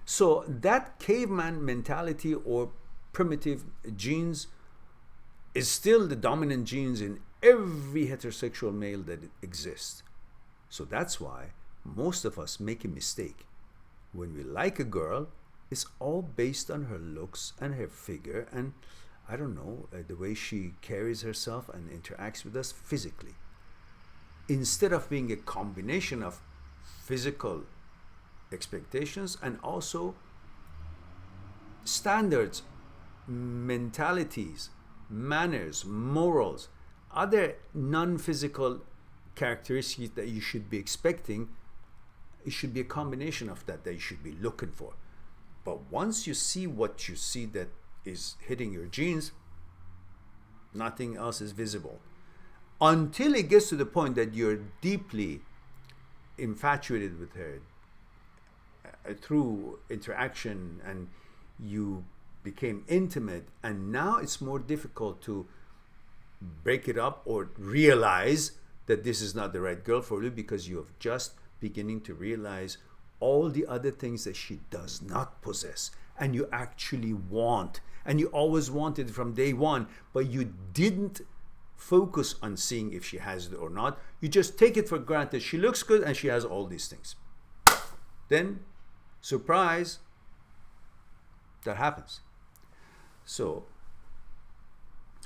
So that caveman mentality or primitive genes is still the dominant genes in every heterosexual male that exists. So that's why most of us make a mistake. When we like a girl, it's all based on her looks and her figure and, I don't know, the way she carries herself and interacts with us physically. Instead of being a combination of physical expectations and also standards, mentalities, manners, morals, other non-physical characteristics that you should be expecting. It should be a combination of that you should be looking for. But once you see what you see that is hitting your genes, nothing else is visible. Until it gets to the point that you're deeply infatuated with her through interaction and you became intimate, and now it's more difficult to break it up or realize that this is not the right girl for you because you have just beginning to realize all the other things that she does not possess and you actually want and you always wanted it from day one, but you didn't focus on seeing if she has it or not. You just take it for granted. She looks good and she has all these things. Then, surprise, that happens. So,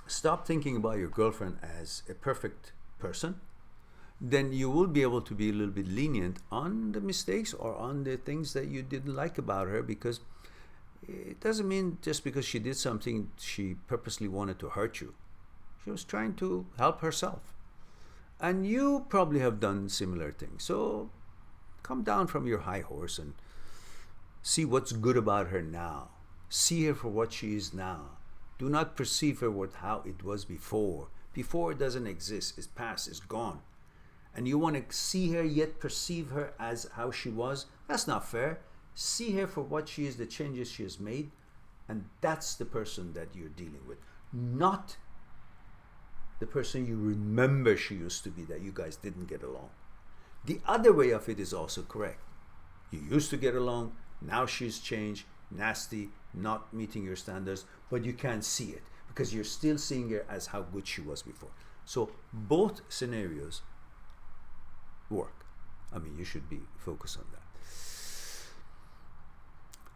stop thinking about your girlfriend as a perfect person. Then you will be able to be a little bit lenient on the mistakes or on the things that you didn't like about her, because it doesn't mean just because she did something she purposely wanted to hurt you. She was trying to help herself. And you probably have done similar things. So come down from your high horse and see what's good about her now. See her for what she is now. Do not perceive her with how it was before. Before it doesn't exist. It's past. It's gone. And you want to see her yet perceive her as how she was? That's not fair. See her for what she is, the changes she has made, and that's the person that you're dealing with. Not the person you remember she used to be, that you guys didn't get along. The other way of it is also correct. You used to get along, now she's changed, nasty, not meeting your standards, but you can't see it because you're still seeing her as how good she was before. So both scenarios work. I mean, you should be focused on that.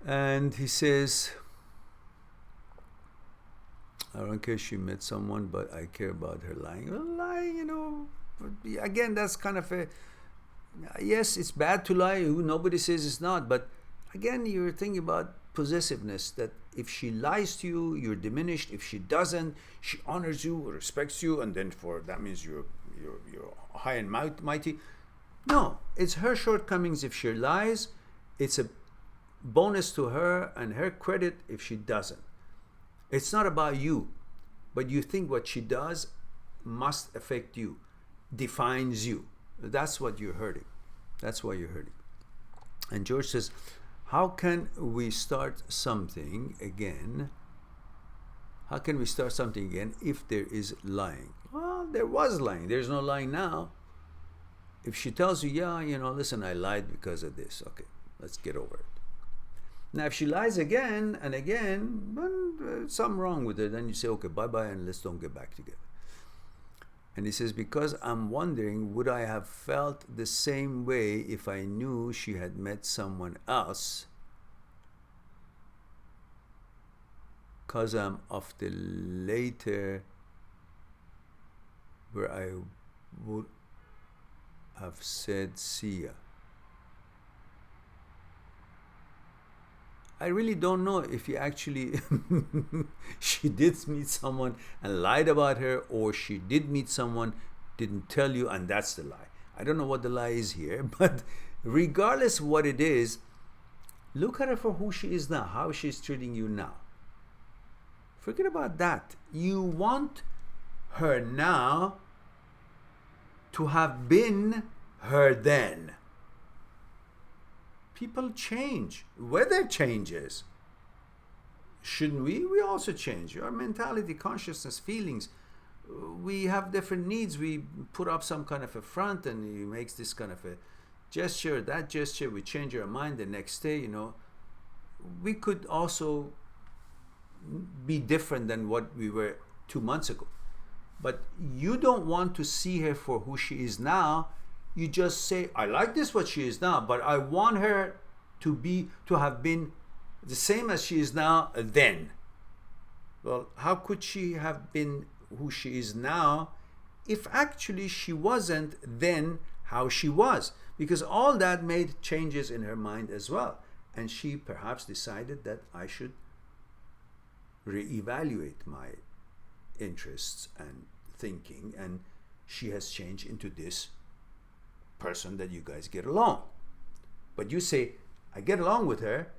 And he says, I don't care if she met someone, but I care about her lying. Well, lying, you know, again, that's kind of a, yes, it's bad to lie. Nobody says it's not. But again, you're thinking about possessiveness, that if she lies to you, you're diminished. If she doesn't, she honors you, respects you, and then that means you're high and mighty. No, it's her shortcomings if she lies. It's a bonus to her and her credit if she doesn't. It's not about you, but you think what she does must affect you, defines you. That's what you're hurting. That's why you're hurting. And George says, how can we start something again? How can we start something again if there is lying? Well, there was lying. There's no lying now. If she tells you, yeah, you know, listen, I lied because of this. Okay, let's get over it. Now, if she lies again and again, well, something wrong with her, then you say, okay, bye-bye, and let's don't get back together. And he says, because I'm wondering, would I have felt the same way if I knew she had met someone else? Because I'm of the later where I would have said, see ya. I really don't know if he actually she did meet someone and lied about her, or she did meet someone, didn't tell you, and that's the lie. I don't know what the lie is here, but regardless what it is, look at her for who she is now, how she's treating you now. Forget about that. You want her now to have been her then. People change. Weather changes. Shouldn't we? We also change. Our mentality, consciousness, feelings. We have different needs. We put up some kind of a front and he makes this kind of a gesture, that gesture. We change our mind the next day, you know. We could also be different than what we were 2 months ago. But you don't want to see her for who she is now. You just say, I like this what she is now, but I want her to have been the same as she is now then. Well, how could she have been who she is now if actually she wasn't then how she was? Because all that made changes in her mind as well. And she perhaps decided that I should reevaluate my interests and thinking, and she has changed into this person that you guys get along. But you say, I get along with her,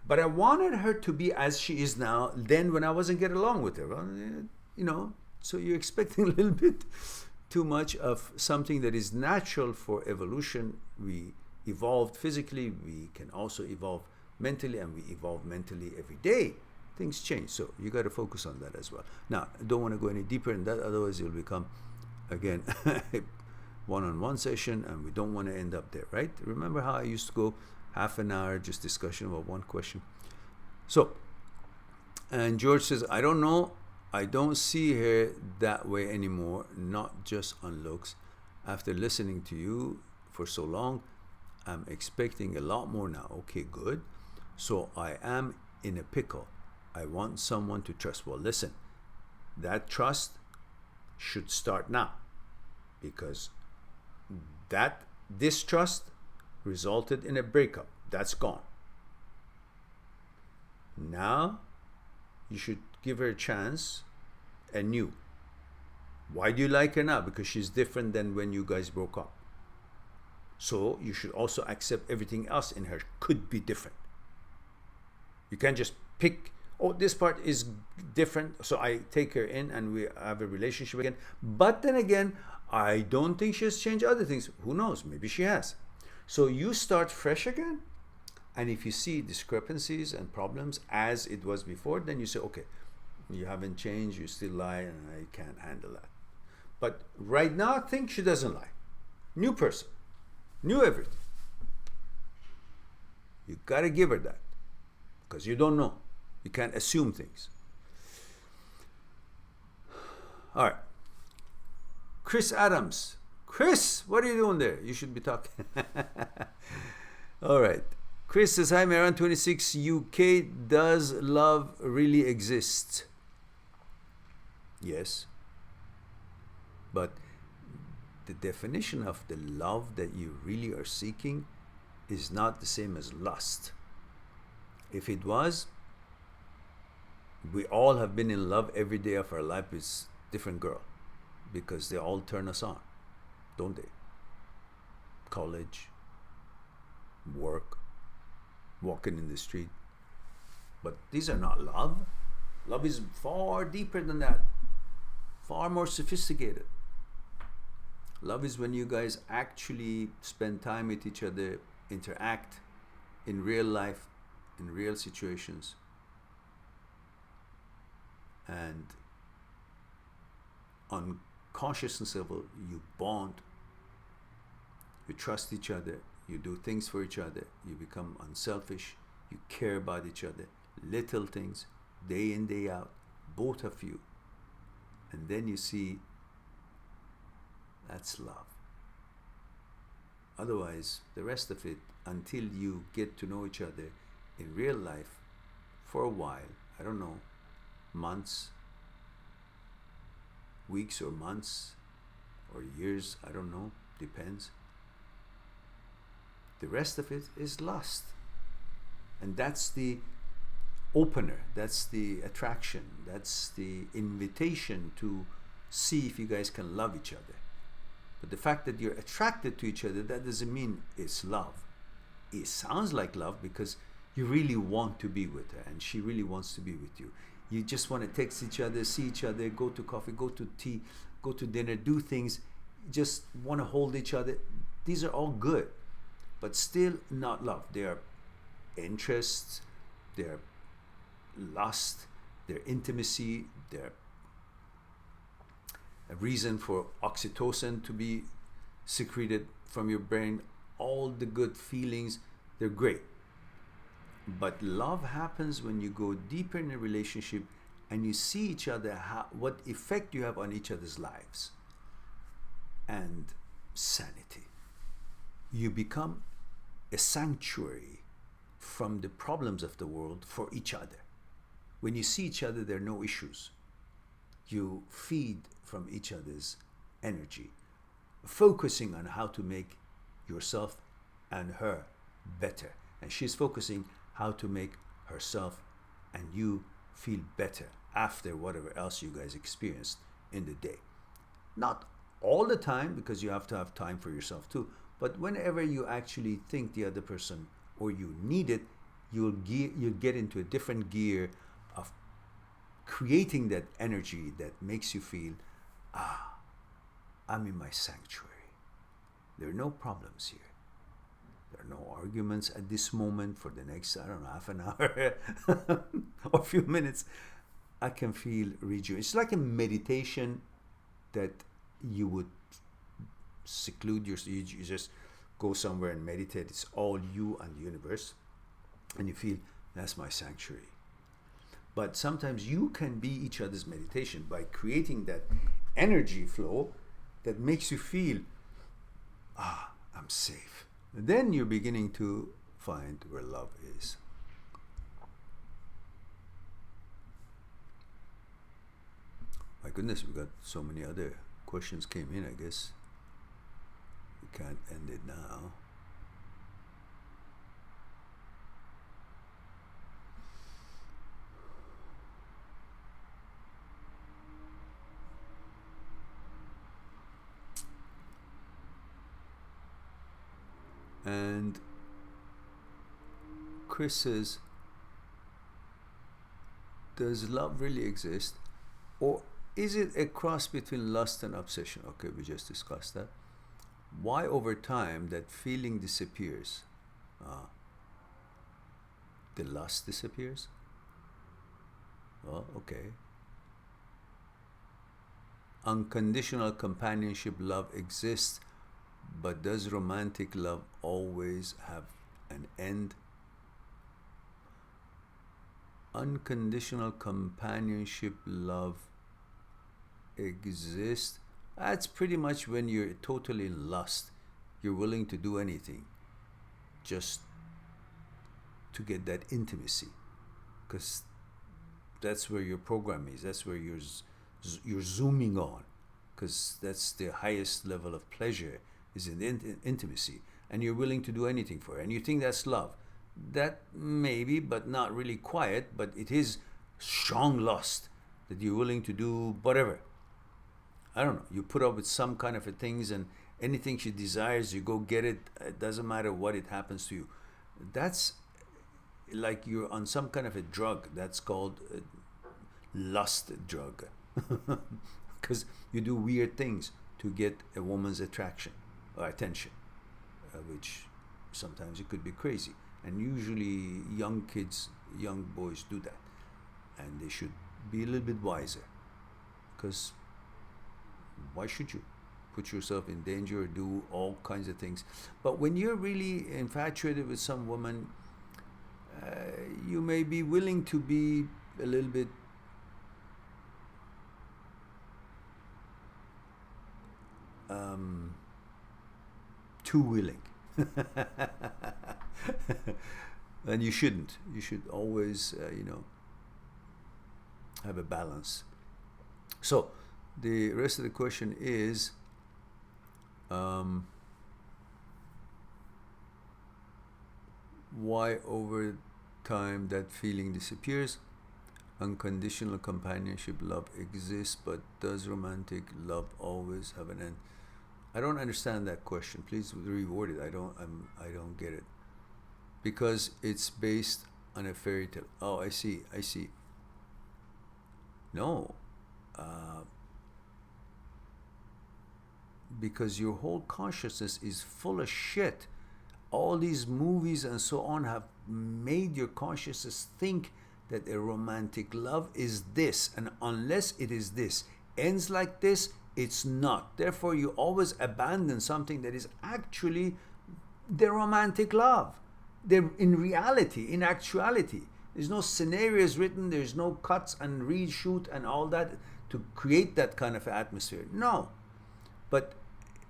but I wanted her to be as she is now then when I wasn't getting along with her. Well, you know, so you're expecting a little bit too much of something that is natural for evolution. We evolved physically, we can also evolve mentally, and we evolve mentally every day. Things change, so you got to focus on that as well. Now, I don't want to go any deeper in that, otherwise it'll become, again, one-on-one session, and we don't want to end up there, right? Remember how I used to go half an hour just discussion about one question? So, And George says, I don't know. I don't see her that way anymore, not just on looks. After listening to you for so long, I'm expecting a lot more now. Okay, good. So I am in a pickle. I want someone to trust. Well, listen, that trust should start now, because that distrust resulted in a breakup. That's gone. Now you should give her a chance anew. Why do you like her now? Because she's different than when you guys broke up. So you should also accept everything else in her could be different. You can't just pick, oh, this part is different, so I take her in and we have a relationship again. But then again, I don't think she has changed other things. Who knows? Maybe she has. So you start fresh again. And if you see discrepancies and problems as it was before, then you say, okay, you haven't changed, you still lie, and I can't handle that. But right now, I think she doesn't lie. New person, new everything. You gotta give her that, because you don't know. You can't assume things. All right. Chris Adams. Chris, what are you doing there? You should be talking. All right. Chris says, hi, Mehran 26 UK. Does love really exist? Yes. But the definition of the love that you really are seeking is not the same as lust. If it was, we all have been in love every day of our life with a different girl, because they all turn us on, don't they? College, work, walking in the street. But these are not love. Love is far deeper than that, far more sophisticated. Love is when you guys actually spend time with each other, interact in real life, in real situations, and on consciousness level, you bond, you trust each other, you do things for each other, you become unselfish, you care about each other, little things, day in, day out, both of you. And then you see, that's love. Otherwise, the rest of it, until you get to know each other in real life for a while, I don't know, months, weeks or months or years, I don't know, depends. The rest of it is lust. And that's the opener, that's the attraction, that's the invitation to see if you guys can love each other. But the fact that you're attracted to each other, that doesn't mean it's love. It sounds like love because you really want to be with her and she really wants to be with you. You just want to text each other, see each other, go to coffee, go to tea, go to dinner, do things, just want to hold each other. These are all good, but still not love. They are interests, they're lust, they're intimacy, they're a reason for oxytocin to be secreted from your brain. All the good feelings, they're great. But love happens when you go deeper in a relationship and you see each other, what effect you have on each other's lives. And sanity. You become a sanctuary from the problems of the world for each other. When you see each other, there are no issues. You feed from each other's energy, focusing on how to make yourself and her better. And she's focusing how to make herself and you feel better after whatever else you guys experienced in the day. Not all the time, because you have to have time for yourself too, but whenever you actually think the other person or you need it, you'll get into a different gear of creating that energy that makes you feel, I'm in my sanctuary. There are no problems here. There are no arguments at this moment for the next, I don't know, half an hour or a few minutes. I can feel rejuvenated. It's like a meditation that you would seclude yourself. You just go somewhere and meditate. It's all you and the universe. And you feel, that's my sanctuary. But sometimes you can be each other's meditation by creating that energy flow that makes you feel, I'm safe. Then you're beginning to find where love is. My goodness, we got so many other questions came in, I guess. We can't end it now. And Chris says, does love really exist? Or is it a cross between lust and obsession? Okay, we just discussed that. Why over time that feeling disappears? The lust disappears? Well, okay. Unconditional companionship love exists, but does romantic love always have an end? Unconditional companionship love exists. That's pretty much when you're totally in lust. You're willing to do anything just to get that intimacy, because that's where your program is. That's where you're zooming on, because that's the highest level of pleasure is in the intimacy, and you're willing to do anything for it, and you think that's love. That maybe, but not really quiet, but it is strong lust that you're willing to do whatever. I don't know, you put up with some kind of things, and anything she desires, you go get it. It doesn't matter what it happens to you. That's like you're on some kind of a drug. That's called a lust drug, because you do weird things to get a woman's attraction or attention, which sometimes it could be crazy. And usually young kids, young boys do that. And they should be a little bit wiser, because why should you put yourself in danger or do all kinds of things? But when you're really infatuated with some woman, you may be willing to be a little bit too willing. And you shouldn't. You should always, have a balance. So the rest of the question is, why over time that feeling disappears? Unconditional companionship love exists, but does romantic love always have an end? I don't understand that question. Please reword it. I don't get it, because it's based on a fairy tale. Oh, I see. No, because your whole consciousness is full of shit. All these movies and so on have made your consciousness think that a romantic love is this, and unless it is this, ends like this, it's not. Therefore, you always abandon something that is actually the romantic love. In reality, in actuality, there's no scenarios written, there's no cuts and reshoot and all that to create that kind of atmosphere. No. But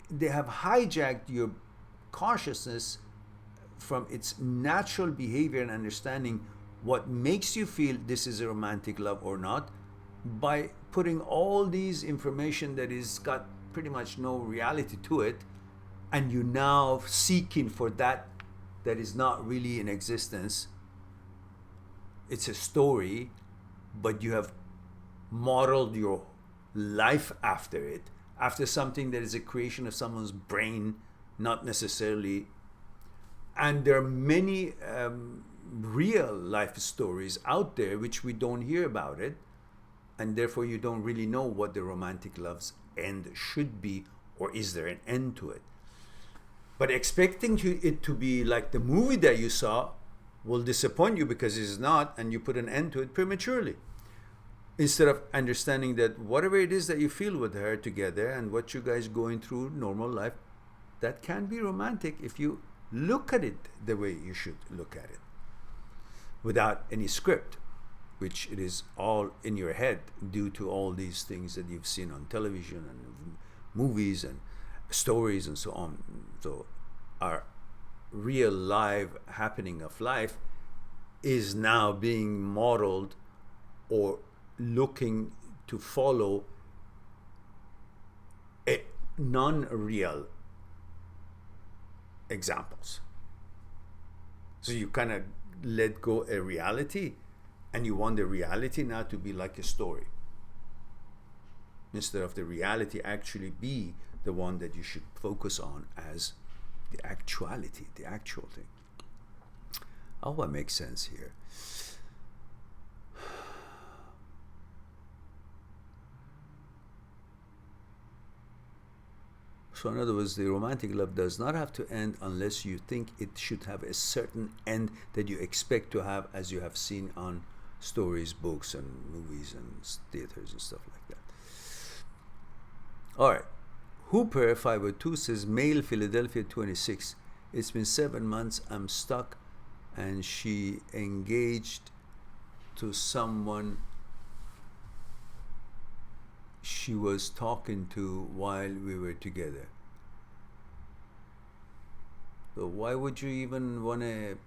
they have hijacked your consciousness from its natural behavior and understanding what makes you feel this is a romantic love or not, by putting all these information that is got pretty much no reality to it, and you now seeking for that is not really in existence. It's a story, but you have modeled your life after it, after something that is a creation of someone's brain, not necessarily. And there are many real life stories out there which we don't hear about it, and therefore you don't really know what the romantic love's end should be, or is there an end to it. But expecting it to be like the movie that you saw will disappoint you, because it's not, and you put an end to it prematurely. Instead of understanding that whatever it is that you feel with her together and what you guys going through normal life, that can be romantic if you look at it the way you should look at it, without any script. which it is all in your head due to all these things that you've seen on television and movies and stories and so on. So our real live happening of life is now being modeled or looking to follow a non-real examples. So you kind of let go a reality, and you want the reality now to be like a story, instead of the reality actually be the one that you should focus on as the actuality, the actual thing. I hope that makes sense here. So in other words, the romantic love does not have to end unless you think it should have a certain end that you expect to have, as you have seen on stories, books, and movies, and theaters, and stuff like that. All right. Hooper 502 says, male, Philadelphia 26. It's been 7 months. I'm stuck, and she engaged to someone she was talking to while we were together. So why would you even want to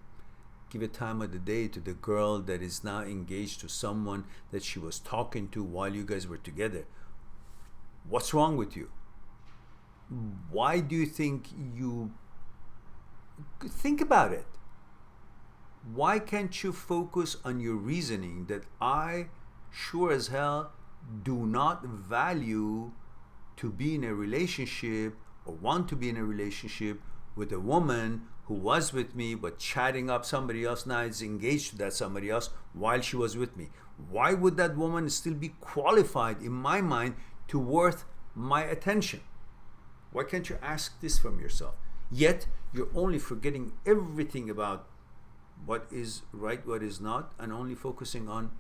give a time of the day to the girl that is now engaged to someone that she was talking to while you guys were together? What's wrong with you? Why do you think you... Think about it. Why can't you focus on your reasoning that I sure as hell do not value to be in a relationship or want to be in a relationship with a woman who was with me but chatting up somebody else, now is engaged to that somebody else while she was with me? Why would that woman still be qualified in my mind to worth my attention? Why can't you ask this from yourself? Yet you're only forgetting everything about what is right, what is not, and only focusing on,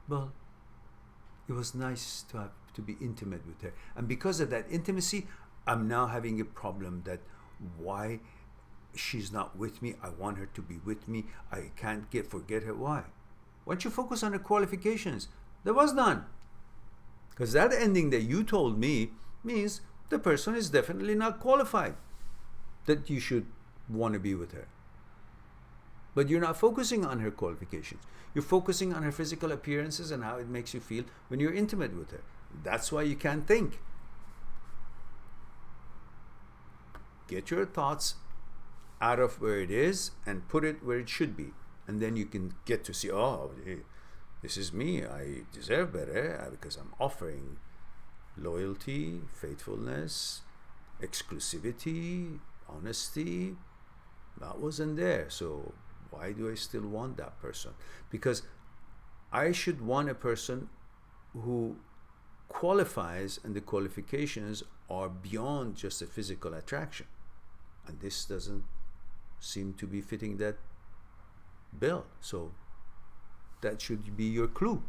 well, it was nice to be intimate with her. And because of that intimacy, I'm now having a problem that why she's not with me. I want her to be with me. I can't forget her. Why? Why don't you focus on the qualifications? There was none. Because that ending that you told me means the person is definitely not qualified that you should want to be with her. But you're not focusing on her qualifications. You're focusing on her physical appearances and how it makes you feel when you're intimate with her. That's why you can't think. Get your thoughts out of where it is and put it where it should be. And then you can get to see, oh, this is me. I deserve better because I'm offering loyalty, faithfulness, exclusivity, honesty. That wasn't there. So why do I still want that person? Because I should want a person who qualifies, and the qualifications are beyond just a physical attraction. And this doesn't seem to be fitting that bill. So that should be your clue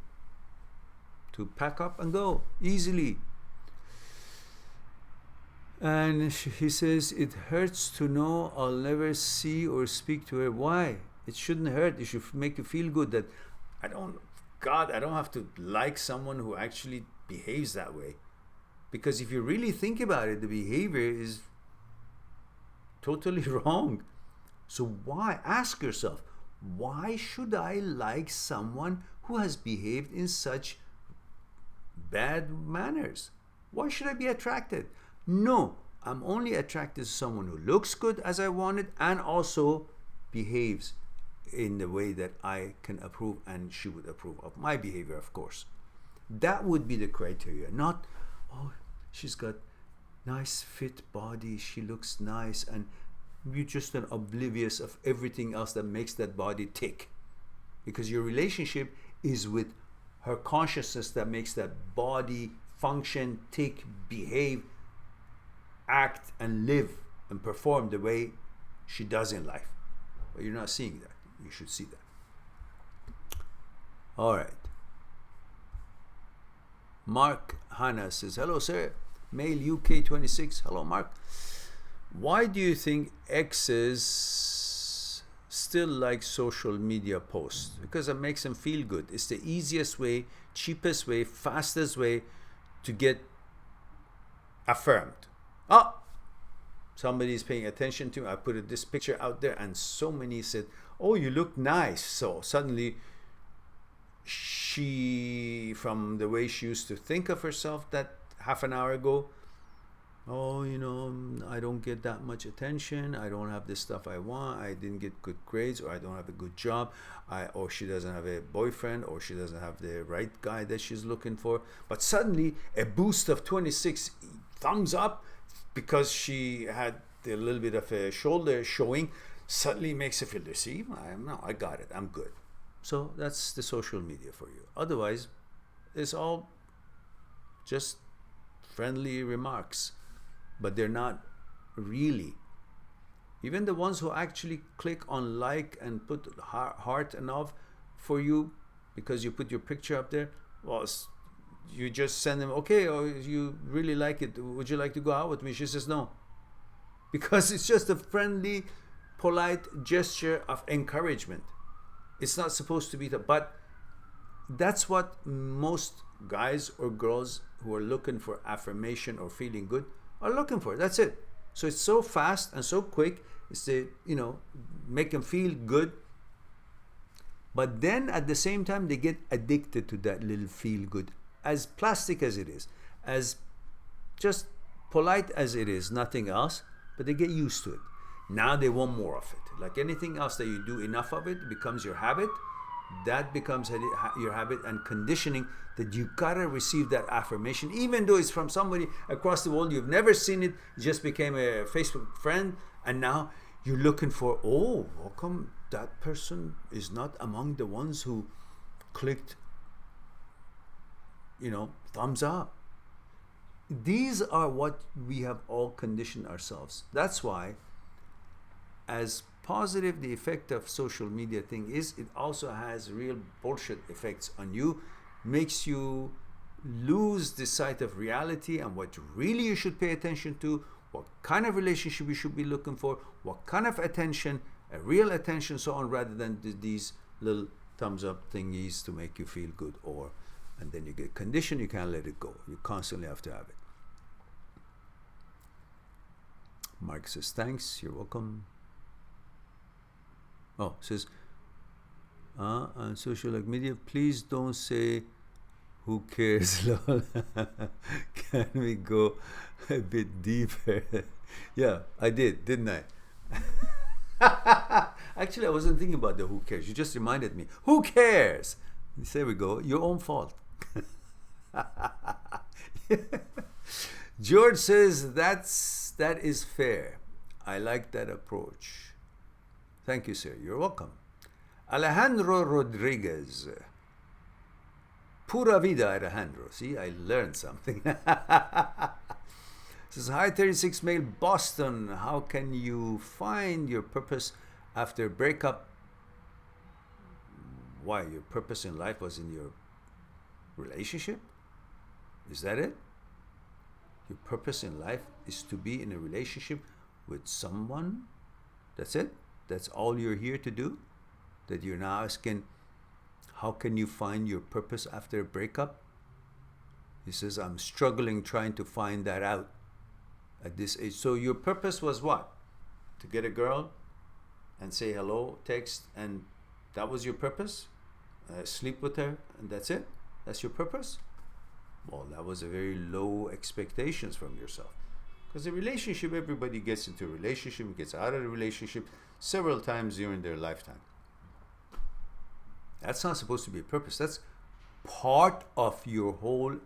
to pack up and go easily. And he says, it hurts to know I'll never see or speak to her. Why? It shouldn't hurt. It should make you feel good that I don't have to like someone who actually behaves that way. Because if you really think about it, the behavior is totally wrong. So why? Ask yourself, why should I like someone who has behaved in such bad manners? Why should I be attracted? No, I'm only attracted to someone who looks good as I wanted and also behaves in the way that I can approve and she would approve of my behavior, of course. That would be the criteria, not, oh, she's got nice fit body, she looks nice, and you're just oblivious of everything else that makes that body tick. Because your relationship is with her consciousness that makes that body function, tick, behave, act, and live and perform the way she does in life. But you're not seeing that. You should see that. All right. Mark Hanna says, hello, sir. Male UK 26. Hello, Mark. Why do you think exes still like social media posts because it makes them feel good. It's the easiest way, cheapest way, fastest way to get affirmed. Oh, somebody's paying attention to me. I put this picture out there and so many said, oh, you look nice. So suddenly she, from the way she used to think of herself that half an hour ago, oh, you know, I don't get that much attention, I don't have the stuff I want, I didn't get good grades, or I don't have a good job, or she doesn't have a boyfriend, or she doesn't have the right guy that she's looking for. But suddenly a boost of 26 thumbs up because she had a little bit of a shoulder showing suddenly makes her feel, see, I got it, I'm good. So that's the social media for you. Otherwise, it's all just friendly remarks, but they're not really. Even the ones who actually click on like and put heart and off for you because you put your picture up there, well, you just send them, okay, or you really like it, would you like to go out with me? She says no, because it's just a friendly, polite gesture of encouragement. It's not supposed to be that, but that's what most guys or girls who are looking for affirmation or feeling good are looking for. That's it. So it's so fast and so quick. It's to, you know, make them feel good. But then at the same time, they get addicted to that little feel good, as plastic as it is, as just polite as it is, nothing else, but they get used to it. Now they want more of it. Like anything else that you do enough of it becomes your habit. That becomes your habit and conditioning that you gotta receive that affirmation, even though it's from somebody across the world. You've never seen it, just became a Facebook friend, and now you're looking for, oh, how come that person is not among the ones who clicked, you know, thumbs up? These are what we have all conditioned ourselves. That's why, as positive the effect of social media thing is, it also has real bullshit effects on you, makes you lose the sight of reality and what really you should pay attention to, what kind of relationship you should be looking for, what kind of attention, a real attention, so on, rather than these little thumbs up thingies to make you feel good. Or, and then you get conditioned, you can't let it go, you constantly have to have it. Mark says thanks, you're welcome. Oh, says, on social media, please don't say who cares, lol. Can we go a bit deeper? Yeah, I did, didn't I? Actually, I wasn't thinking about the who cares. You just reminded me. Who cares? There we go. Your own fault. George says, that is fair. I like that approach. Thank you, sir. You're welcome. Alejandro Rodriguez. Pura vida, Alejandro. See, I learned something. Says, hi, 36 male Boston. How can you find your purpose after breakup? Why? Your purpose in life was in your relationship? Is that it? Your purpose in life is to be in a relationship with someone? That's it? That's all you're here to do? That you're now asking, how can you find your purpose after a breakup? He says, I'm struggling trying to find that out at this age. So your purpose was what? To get a girl and say hello, text, and that was your purpose? Sleep with her, and that's it? That's your purpose? Well, that was a very low expectations from yourself. Because a relationship, everybody gets into a relationship, gets out of a relationship several times during their lifetime. That's not supposed to be a purpose. That's part of your whole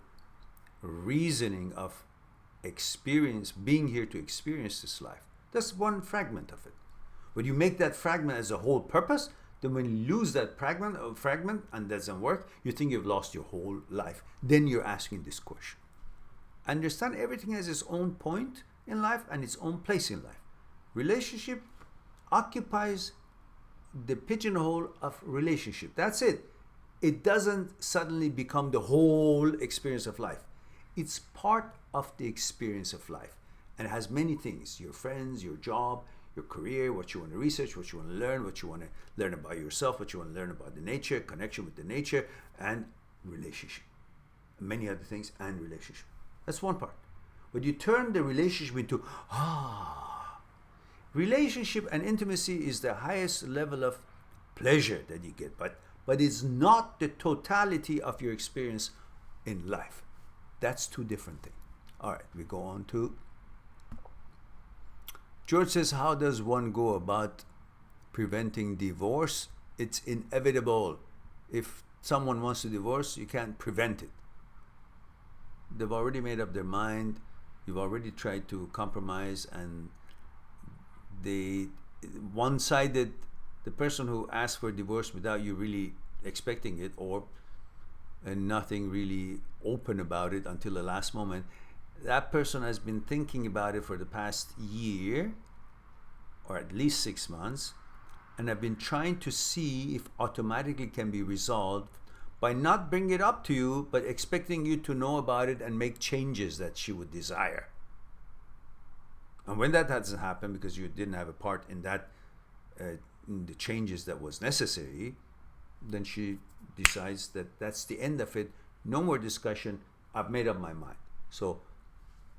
reasoning of experience, being here to experience this life. That's one fragment of it. When you make that fragment as a whole purpose, then when you lose that fragment and doesn't work, you think you've lost your whole life. Then you're asking this question. Understand, everything has its own point in life and its own place in life. Relationship occupies the pigeonhole of relationship. That's it. It doesn't suddenly become the whole experience of life. It's part of the experience of life. And it has many things: your friends, your job, your career, what you want to research, what you want to learn, what you want to learn about yourself, what you want to learn about the nature, connection with the nature, and relationship. Many other things, and relationship. That's one part. But you turn the relationship into, relationship and intimacy is the highest level of pleasure that you get, but it's not the totality of your experience in life. That's two different things. All right, we go on to George says, how does one go about preventing divorce? It's inevitable. If someone wants to divorce, you can't prevent it. They've already made up their mind. You've already tried to compromise, and the one-sided, the person who asked for divorce without you really expecting it, or and nothing really open about it until the last moment, that person has been thinking about it for the past year or at least 6 months, and have been trying to see if automatically can be resolved by not bringing it up to you, but expecting you to know about it and make changes that she would desire. And when that doesn't happen, because you didn't have a part in that, in the changes that was necessary, then she decides that that's the end of it. No more discussion. I've made up my mind. So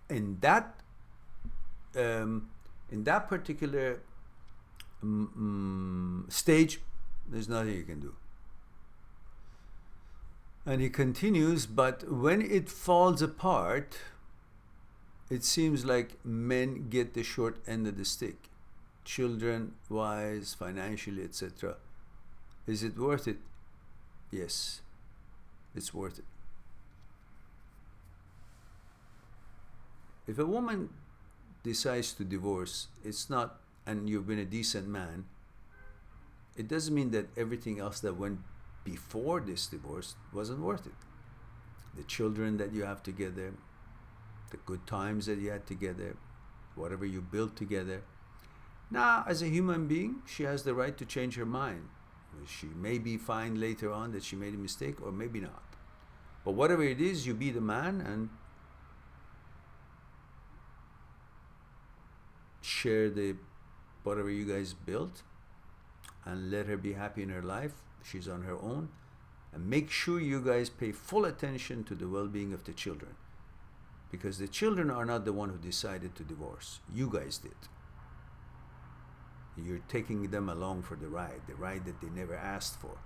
in that particular stage, there's nothing you can do. And he continues, but when it falls apart, it seems like men get the short end of the stick. Children, wise, financially, etc. Is it worth it? Yes, it's worth it. If a woman decides to divorce, it's not, and you've been a decent man, it doesn't mean that everything else that went before this divorce wasn't worth it. The children that you have together, the good times that you had together, whatever you built together. Now, as a human being, she has the right to change her mind. She may be fine later on that she made a mistake, or maybe not. But whatever it is, you be the man and share the whatever you guys built, and let her be happy in her life. She's on her own, and make sure you guys pay full attention to the well-being of the children, because the children are not the one who decided to divorce. You guys did. You're taking them along for the ride that they never asked for.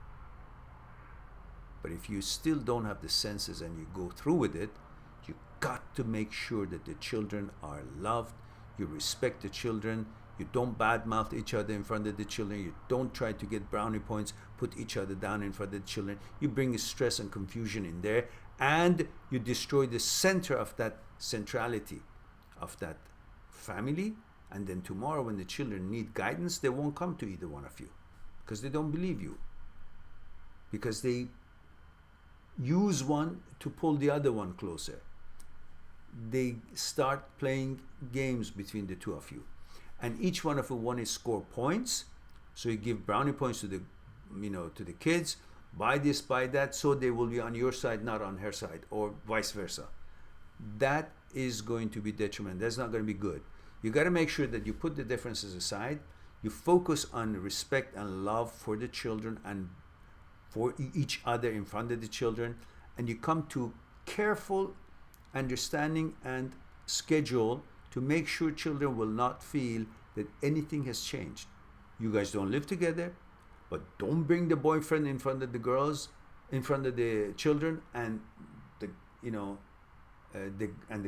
But if you still don't have the senses and you go through with it, you got to make sure that the children are loved. You respect the children. You don't badmouth each other in front of the children. You don't try to get brownie points, put each other down in front of the children. You bring stress and confusion in there, and you destroy the center of that centrality of that family. And then tomorrow when the children need guidance, they won't come to either one of you, because they don't believe you, because they use one to pull the other one closer. They start playing games between the two of you, and each one of you want to score points. So you give brownie points to the kids, buy this, buy that, so they will be on your side, not on her side, or vice versa. That is going to be detrimental. That's not going to be good. You got to make sure that you put the differences aside. You focus on respect and love for the children and for each other in front of the children, and you come to careful understanding and schedule to make sure children will not feel that anything has changed. You guys don't live together, but don't bring the boyfriend in front of the girls, in front of the children, and the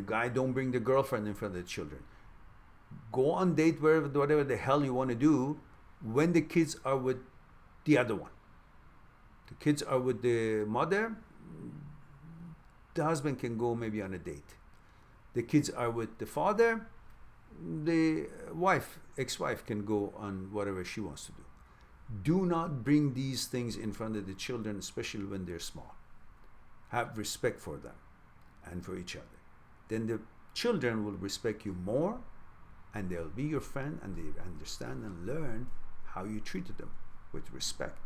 guy don't bring the girlfriend in front of the children. Go on date whatever the hell you want to do when the kids are with the other one. The kids are with the mother, the husband can go maybe on a date. The kids are with the father, the wife, ex-wife, can go on whatever she wants to do. Do not bring these things in front of the children, especially when they're small. Have respect for them and for each other. Then the children will respect you more, and they'll be your friend, and they understand and learn how you treated them with respect.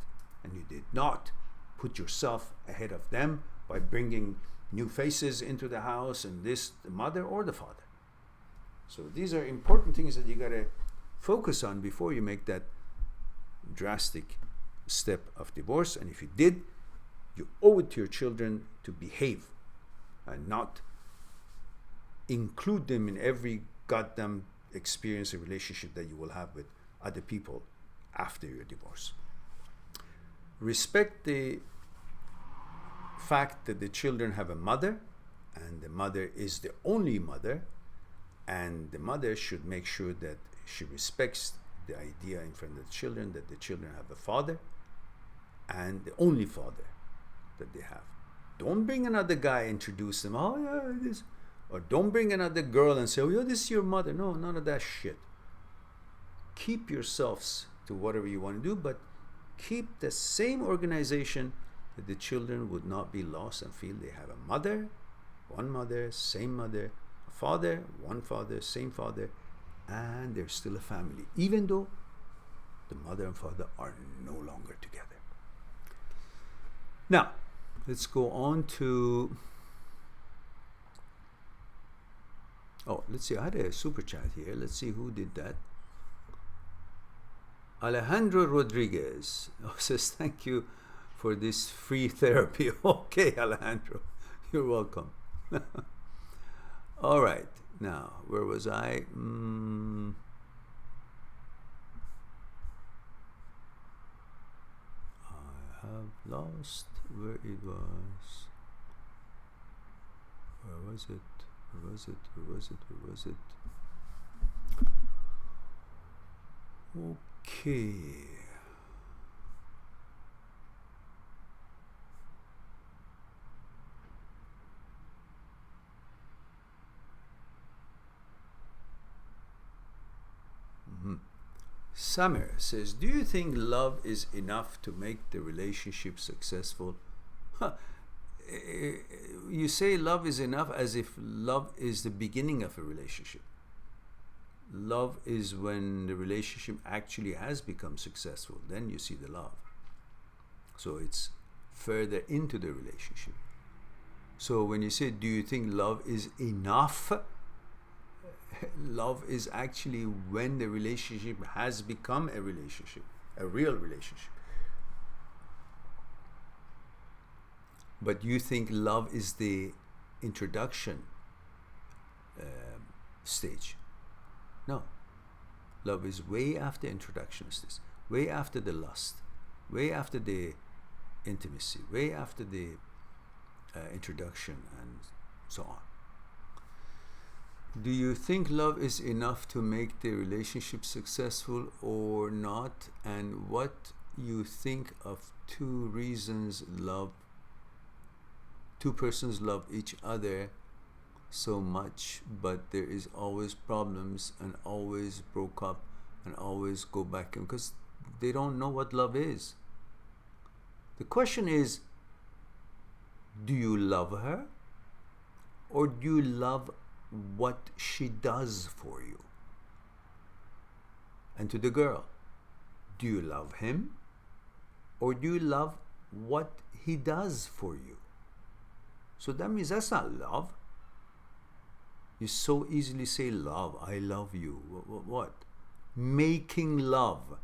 And you did not put yourself ahead of them by bringing new faces into the house, and this, the mother or the father. So these are important things that you got to focus on before you make that drastic step of divorce. And if you did, you owe it to your children to behave and not include them in every goddamn experience or relationship that you will have with other people after your divorce. Respect the fact that the children have a mother, and the mother is the only mother, and the mother should make sure that she respects the idea in front of the children that the children have a father, and the only father that they have. Don't bring another guy, introduce them, oh yeah, this, or don't bring another girl and say, oh yeah, this is your mother. No, none of that shit. Keep yourselves to whatever you want to do, but keep the same organization that the children would not be lost and feel they have a mother, one mother, same mother, a father, one father, same father, and they're still a family, even though the mother and father are no longer together. Now, let's go on to, let's see, I had a super chat here. Let's see who did that. Alejandro Rodriguez says, thank you for this free therapy. Okay, Alejandro, you're welcome. All right, now, where was I? I have lost where it was. Where was it? Where was it? Where was it? Where was it? Okay. Samir says, do you think love is enough to make the relationship successful? You say love is enough as if love is the beginning of a relationship. Love is when the relationship actually has become successful. Then you see the love. So it's further into the relationship. So when you say, do you think love is enough? Love is actually when the relationship has become a relationship, a real relationship. But you think love is the introduction stage. No. Love is way after introduction stage, way after the lust, way after the intimacy, way after the introduction, and so on. Do you think love is enough to make the relationship successful or not? And what you think of two persons love each other so much, but there is always problems and always broke up and always go back, because they don't know what love is. The question is, do you love her, or do you love what she does for you? And to the girl, do you love him, or do you love what he does for you? So that means that's not love. You so easily say love, I love you. What? Making love.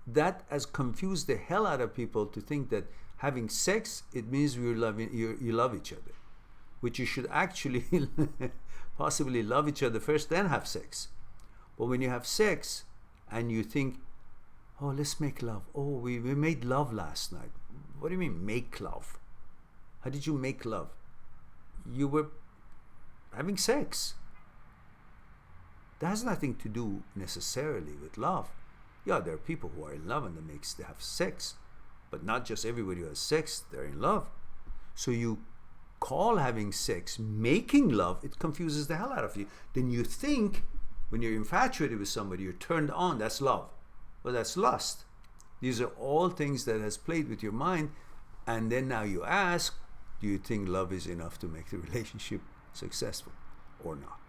That has confused the hell out of people to think that having sex, it means you love each other, which you should actually possibly love each other first, then have sex. But when you have sex and you think, oh, let's make love. Oh, we made love last night. What do you mean make love? How did you make love? You were having sex. That has nothing to do necessarily with love. Yeah, there are people who are in love and they have sex, but not just everybody who has sex, they're in love. So you call having sex making love, it confuses the hell out of you. Then you think when you're infatuated with somebody, you're turned on, that's love. Well, that's lust. These are all things that has played with your mind, and then now you ask, do you think love is enough to make the relationship successful or not?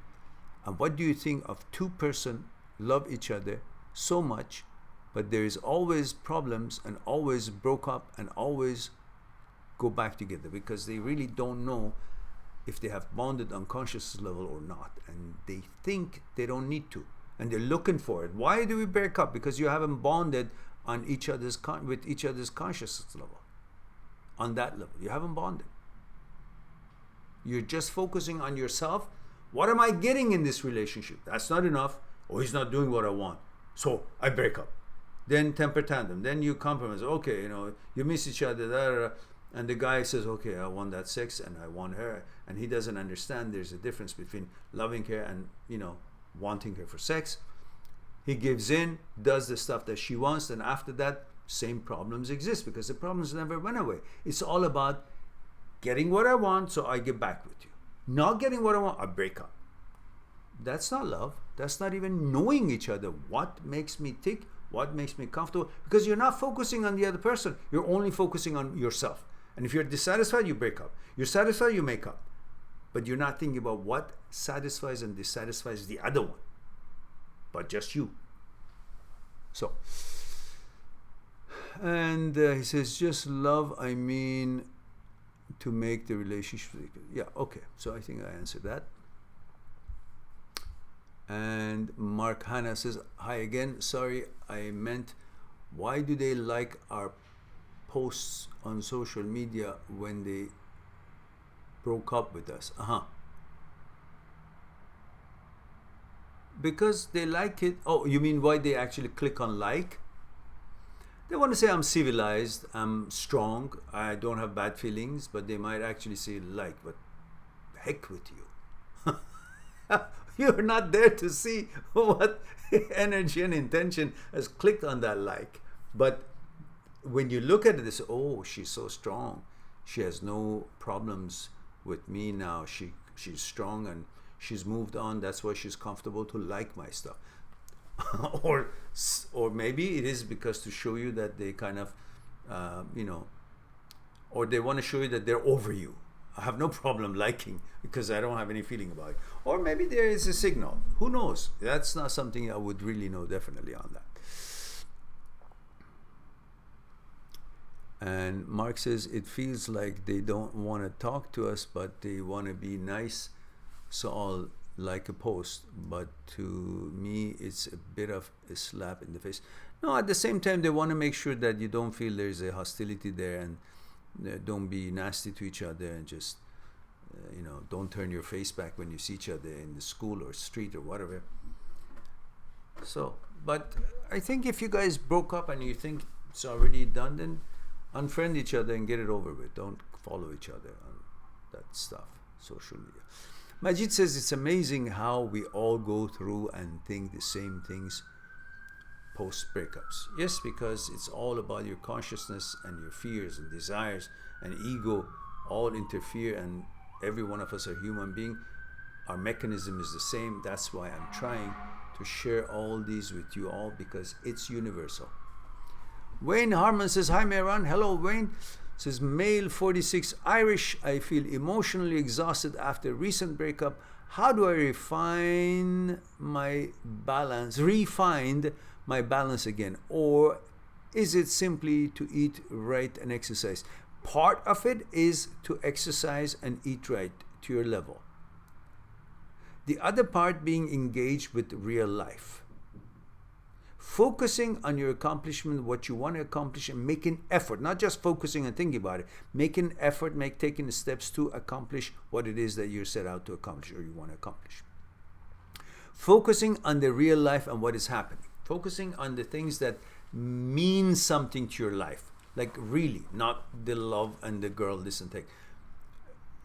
And what do you think of two persons love each other so much, but there is always problems and always broke up and always go back together because they really don't know if they have bonded on consciousness level or not, and they think they don't need to. and they're looking for it. Why do we break up? Because you haven't bonded on each other's with each other's consciousness level. On that level, you haven't bonded. You're just focusing on yourself. What am I getting in this relationship? That's not enough. Oh, he's not doing what I want, so I break up. Then temper tantrum. Then you compromise. Okay, you miss each other. And the guy says, okay, I want that sex and I want her. And he doesn't understand there's a difference between loving her and, wanting her for sex. He gives in, does the stuff that she wants. And after that, same problems exist because the problems never went away. It's all about getting what I want, so I get back with you. Not getting what I want, I break up. That's not love. That's not even knowing each other. What makes me tick? What makes me comfortable? Because you're not focusing on the other person. You're only focusing on yourself. And if you're dissatisfied, you break up. You're satisfied, you make up. But you're not thinking about what satisfies and dissatisfies the other one, but just you. So, and he says, just love, I mean, to make the relationship. Yeah, okay. So I think I answered that. And Mark Hanna says, hi again. Sorry, I meant, why do they like our posts on social media when they broke up with us? Because they like it. Oh, you mean why they actually click on like? They want to say I'm civilized, I'm strong, I don't have bad feelings, but they might actually say like, but heck with you. You're not there to see what energy and intention has clicked on that like. But when you look at it, it's, oh, she's so strong. She has no problems with me now. She's strong and she's moved on. That's why she's comfortable to like my stuff. or maybe it is because to show you that they kind of, or they want to show you that they're over you. I have no problem liking because I don't have any feeling about it. Or maybe there is a signal. Who knows? That's not something I would really know definitely on that. And Mark says, it feels like they don't want to talk to us, but they want to be nice. So I'll like a post. But to me, it's a bit of a slap in the face. No, at the same time, they want to make sure that you don't feel there's a hostility there and don't be nasty to each other and just, don't turn your face back when you see each other in the school or street or whatever. So, but I think if you guys broke up and you think it's already done, then unfriend each other and get it over with. Don't follow each other on that stuff, social media. Majid says it's amazing how we all go through and think the same things post breakups. Yes, because it's all about your consciousness and your fears and desires and ego all interfere, and every one of us are human being. Our mechanism is the same. That's why I'm trying to share all these with you all, because it's universal. Wayne Harmon says, hi Mehran. Hello Wayne. Says, male 46, Irish. I feel emotionally exhausted after recent breakup. How do I refine my balance again? Or is it simply to eat right and exercise? Part of it is to exercise and eat right to your level. The other part being engaged with real life. Focusing on your accomplishment, what you want to accomplish, and making effort, not just focusing and thinking about it, making effort, taking the steps to accomplish what it is that you're set out to accomplish or you want to accomplish. Focusing on the real life and what is happening. Focusing on the things that mean something to your life. Like really, not the love and the girl, this and that.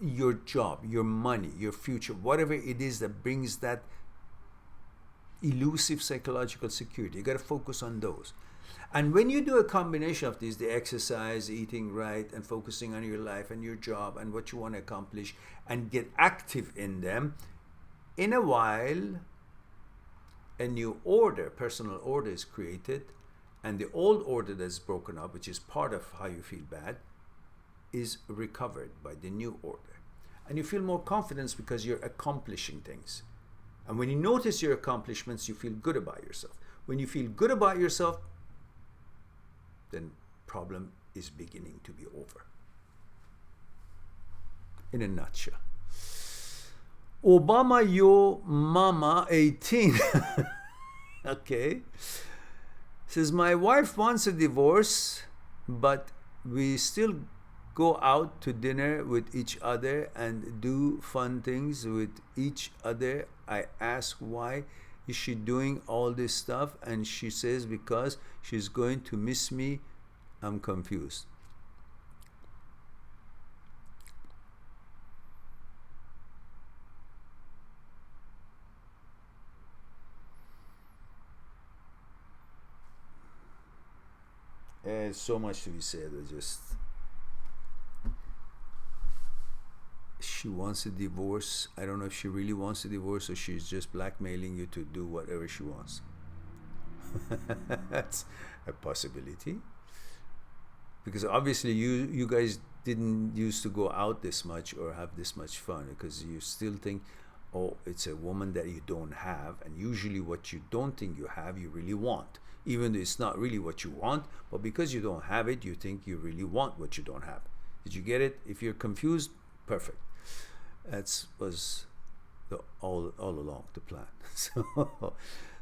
Your job, your money, your future, whatever it is that brings that elusive psychological security. You got to focus on those. And when you do a combination of these, the exercise, eating right, and focusing on your life and your job and what you want to accomplish, and get active in them, in a while, a new order, personal order is created, and the old order that's broken up, which is part of how you feel bad, is recovered by the new order. And you feel more confidence because you're accomplishing things. And when you notice your accomplishments, you feel good about yourself. When you feel good about yourself, then problem is beginning to be over. In a nutshell. Obama Yo Mama 18. Okay. Says, my wife wants a divorce, but we still go out to dinner with each other and do fun things with each other. I ask why is she doing all this stuff, and she says because she's going to miss me. I'm confused. There's so much to be said. She wants a divorce. I don't know if she really wants a divorce or she's just blackmailing you to do whatever she wants. That's a possibility. Because obviously you guys didn't used to go out this much or have this much fun, because you still think, oh, it's a woman that you don't have, and usually what you don't think you have, you really want. Even though it's not really what you want, but because you don't have it, you think you really want what you don't have. Did you get it? If you're confused, perfect. That was all along the plan.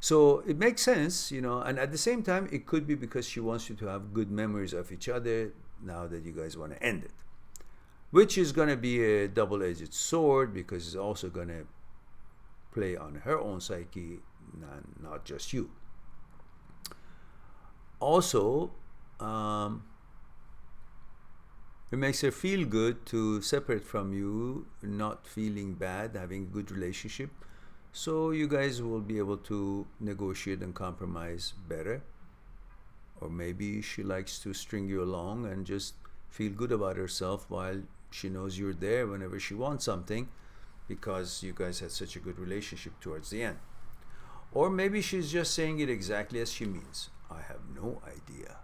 So it makes sense, and at the same time, it could be because she wants you to have good memories of each other now that you guys want to end it, which is going to be a double-edged sword, because it's also going to play on her own psyche, not just you. Also, it makes her feel good to separate from you, not feeling bad, having a good relationship. So you guys will be able to negotiate and compromise better. Or maybe she likes to string you along and just feel good about herself while she knows you're there whenever she wants something, because you guys had such a good relationship towards the end. Or maybe she's just saying it exactly as she means. I have no idea,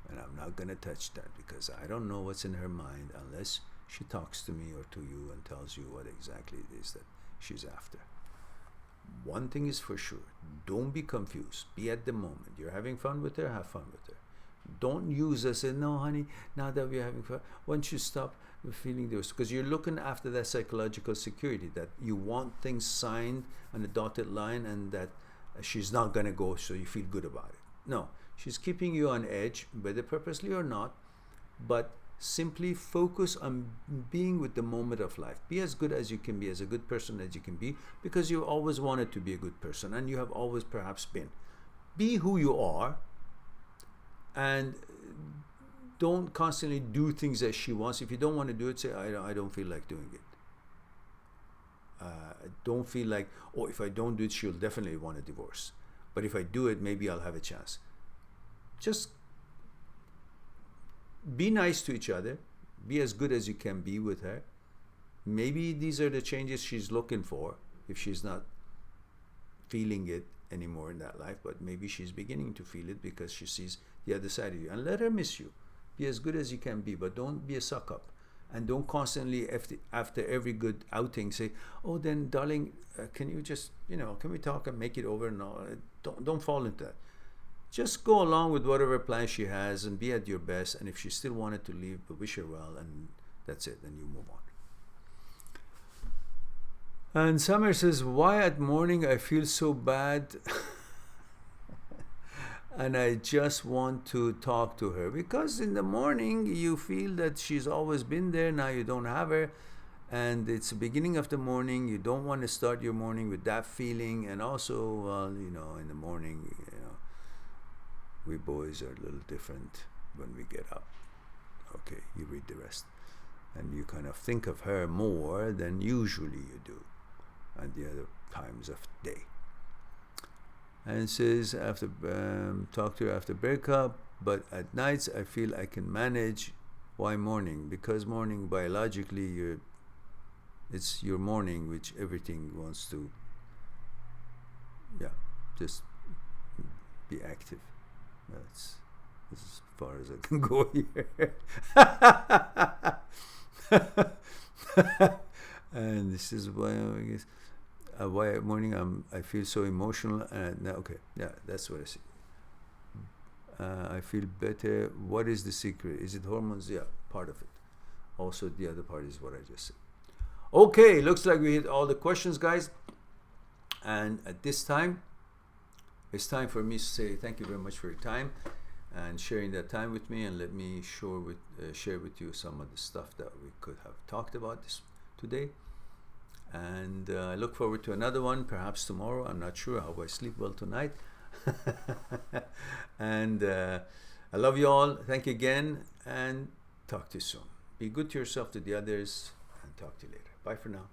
and I'm not going to touch that, because I don't know what's in her mind unless she talks to me or to you and tells you what exactly it is that she's after. One thing is for sure, don't be confused. Be at the moment. You're having fun with her, have fun with her. Don't use us and no, honey, now that we're having fun, once you stop feeling this, because you're looking after that psychological security, that you want things signed on a dotted line, and that she's not going to go, so you feel good about it. No, she's keeping you on edge, whether purposely or not, but simply focus on being with the moment of life. Be as good as you can be, as a good person as you can be, because you always wanted to be a good person, and you have always perhaps been. Be who you are, and don't constantly do things that she wants. If you don't want to do it, say, I don't feel like doing it. Don't feel like, oh, if I don't do it, she'll definitely want a divorce. But if I do it, maybe I'll have a chance. Just be nice to each other. Be as good as you can be with her. Maybe these are the changes she's looking for, if she's not feeling it anymore in that life. But maybe she's beginning to feel it because she sees the other side of you. And let her miss you. Be as good as you can be, but don't be a suck-up. And don't constantly, after every good outing, say, oh, then, darling, can you just, can we talk and make it over? No, don't fall into that. Just go along with whatever plan she has and be at your best. And if she still wanted to leave, but wish her well, and that's it. Then you move on. And Summer says, why at morning I feel so bad and I just want to talk to her? Because in the morning you feel that she's always been there, now you don't have her, and it's the beginning of the morning. You don't want to start your morning with that feeling. And also, well, in the morning, we boys are a little different when we get up. Okay, you read the rest. And you kind of think of her more than usually you do at the other times of day. And it says, after talk to her after breakup, but at nights I feel I can manage. Why morning? Because morning, biologically, it's your morning, which everything wants to, just be active. That's as far as I can go here. And this is why I guess why at morning I feel so emotional. And okay, that's what I see. I feel better. What is the secret? Is it hormones? Yeah, part of it. Also, the other part is what I just said. Okay, looks like we hit all the questions, guys. And at this time, it's time for me to say thank you very much for your time and sharing that time with me, and let me share with you some of the stuff that we could have talked about today. And I look forward to another one, perhaps tomorrow. I'm not sure. I hope I sleep well tonight. And I love you all. Thank you again, and talk to you soon. Be good to yourself, to the others, and talk to you later. Bye for now.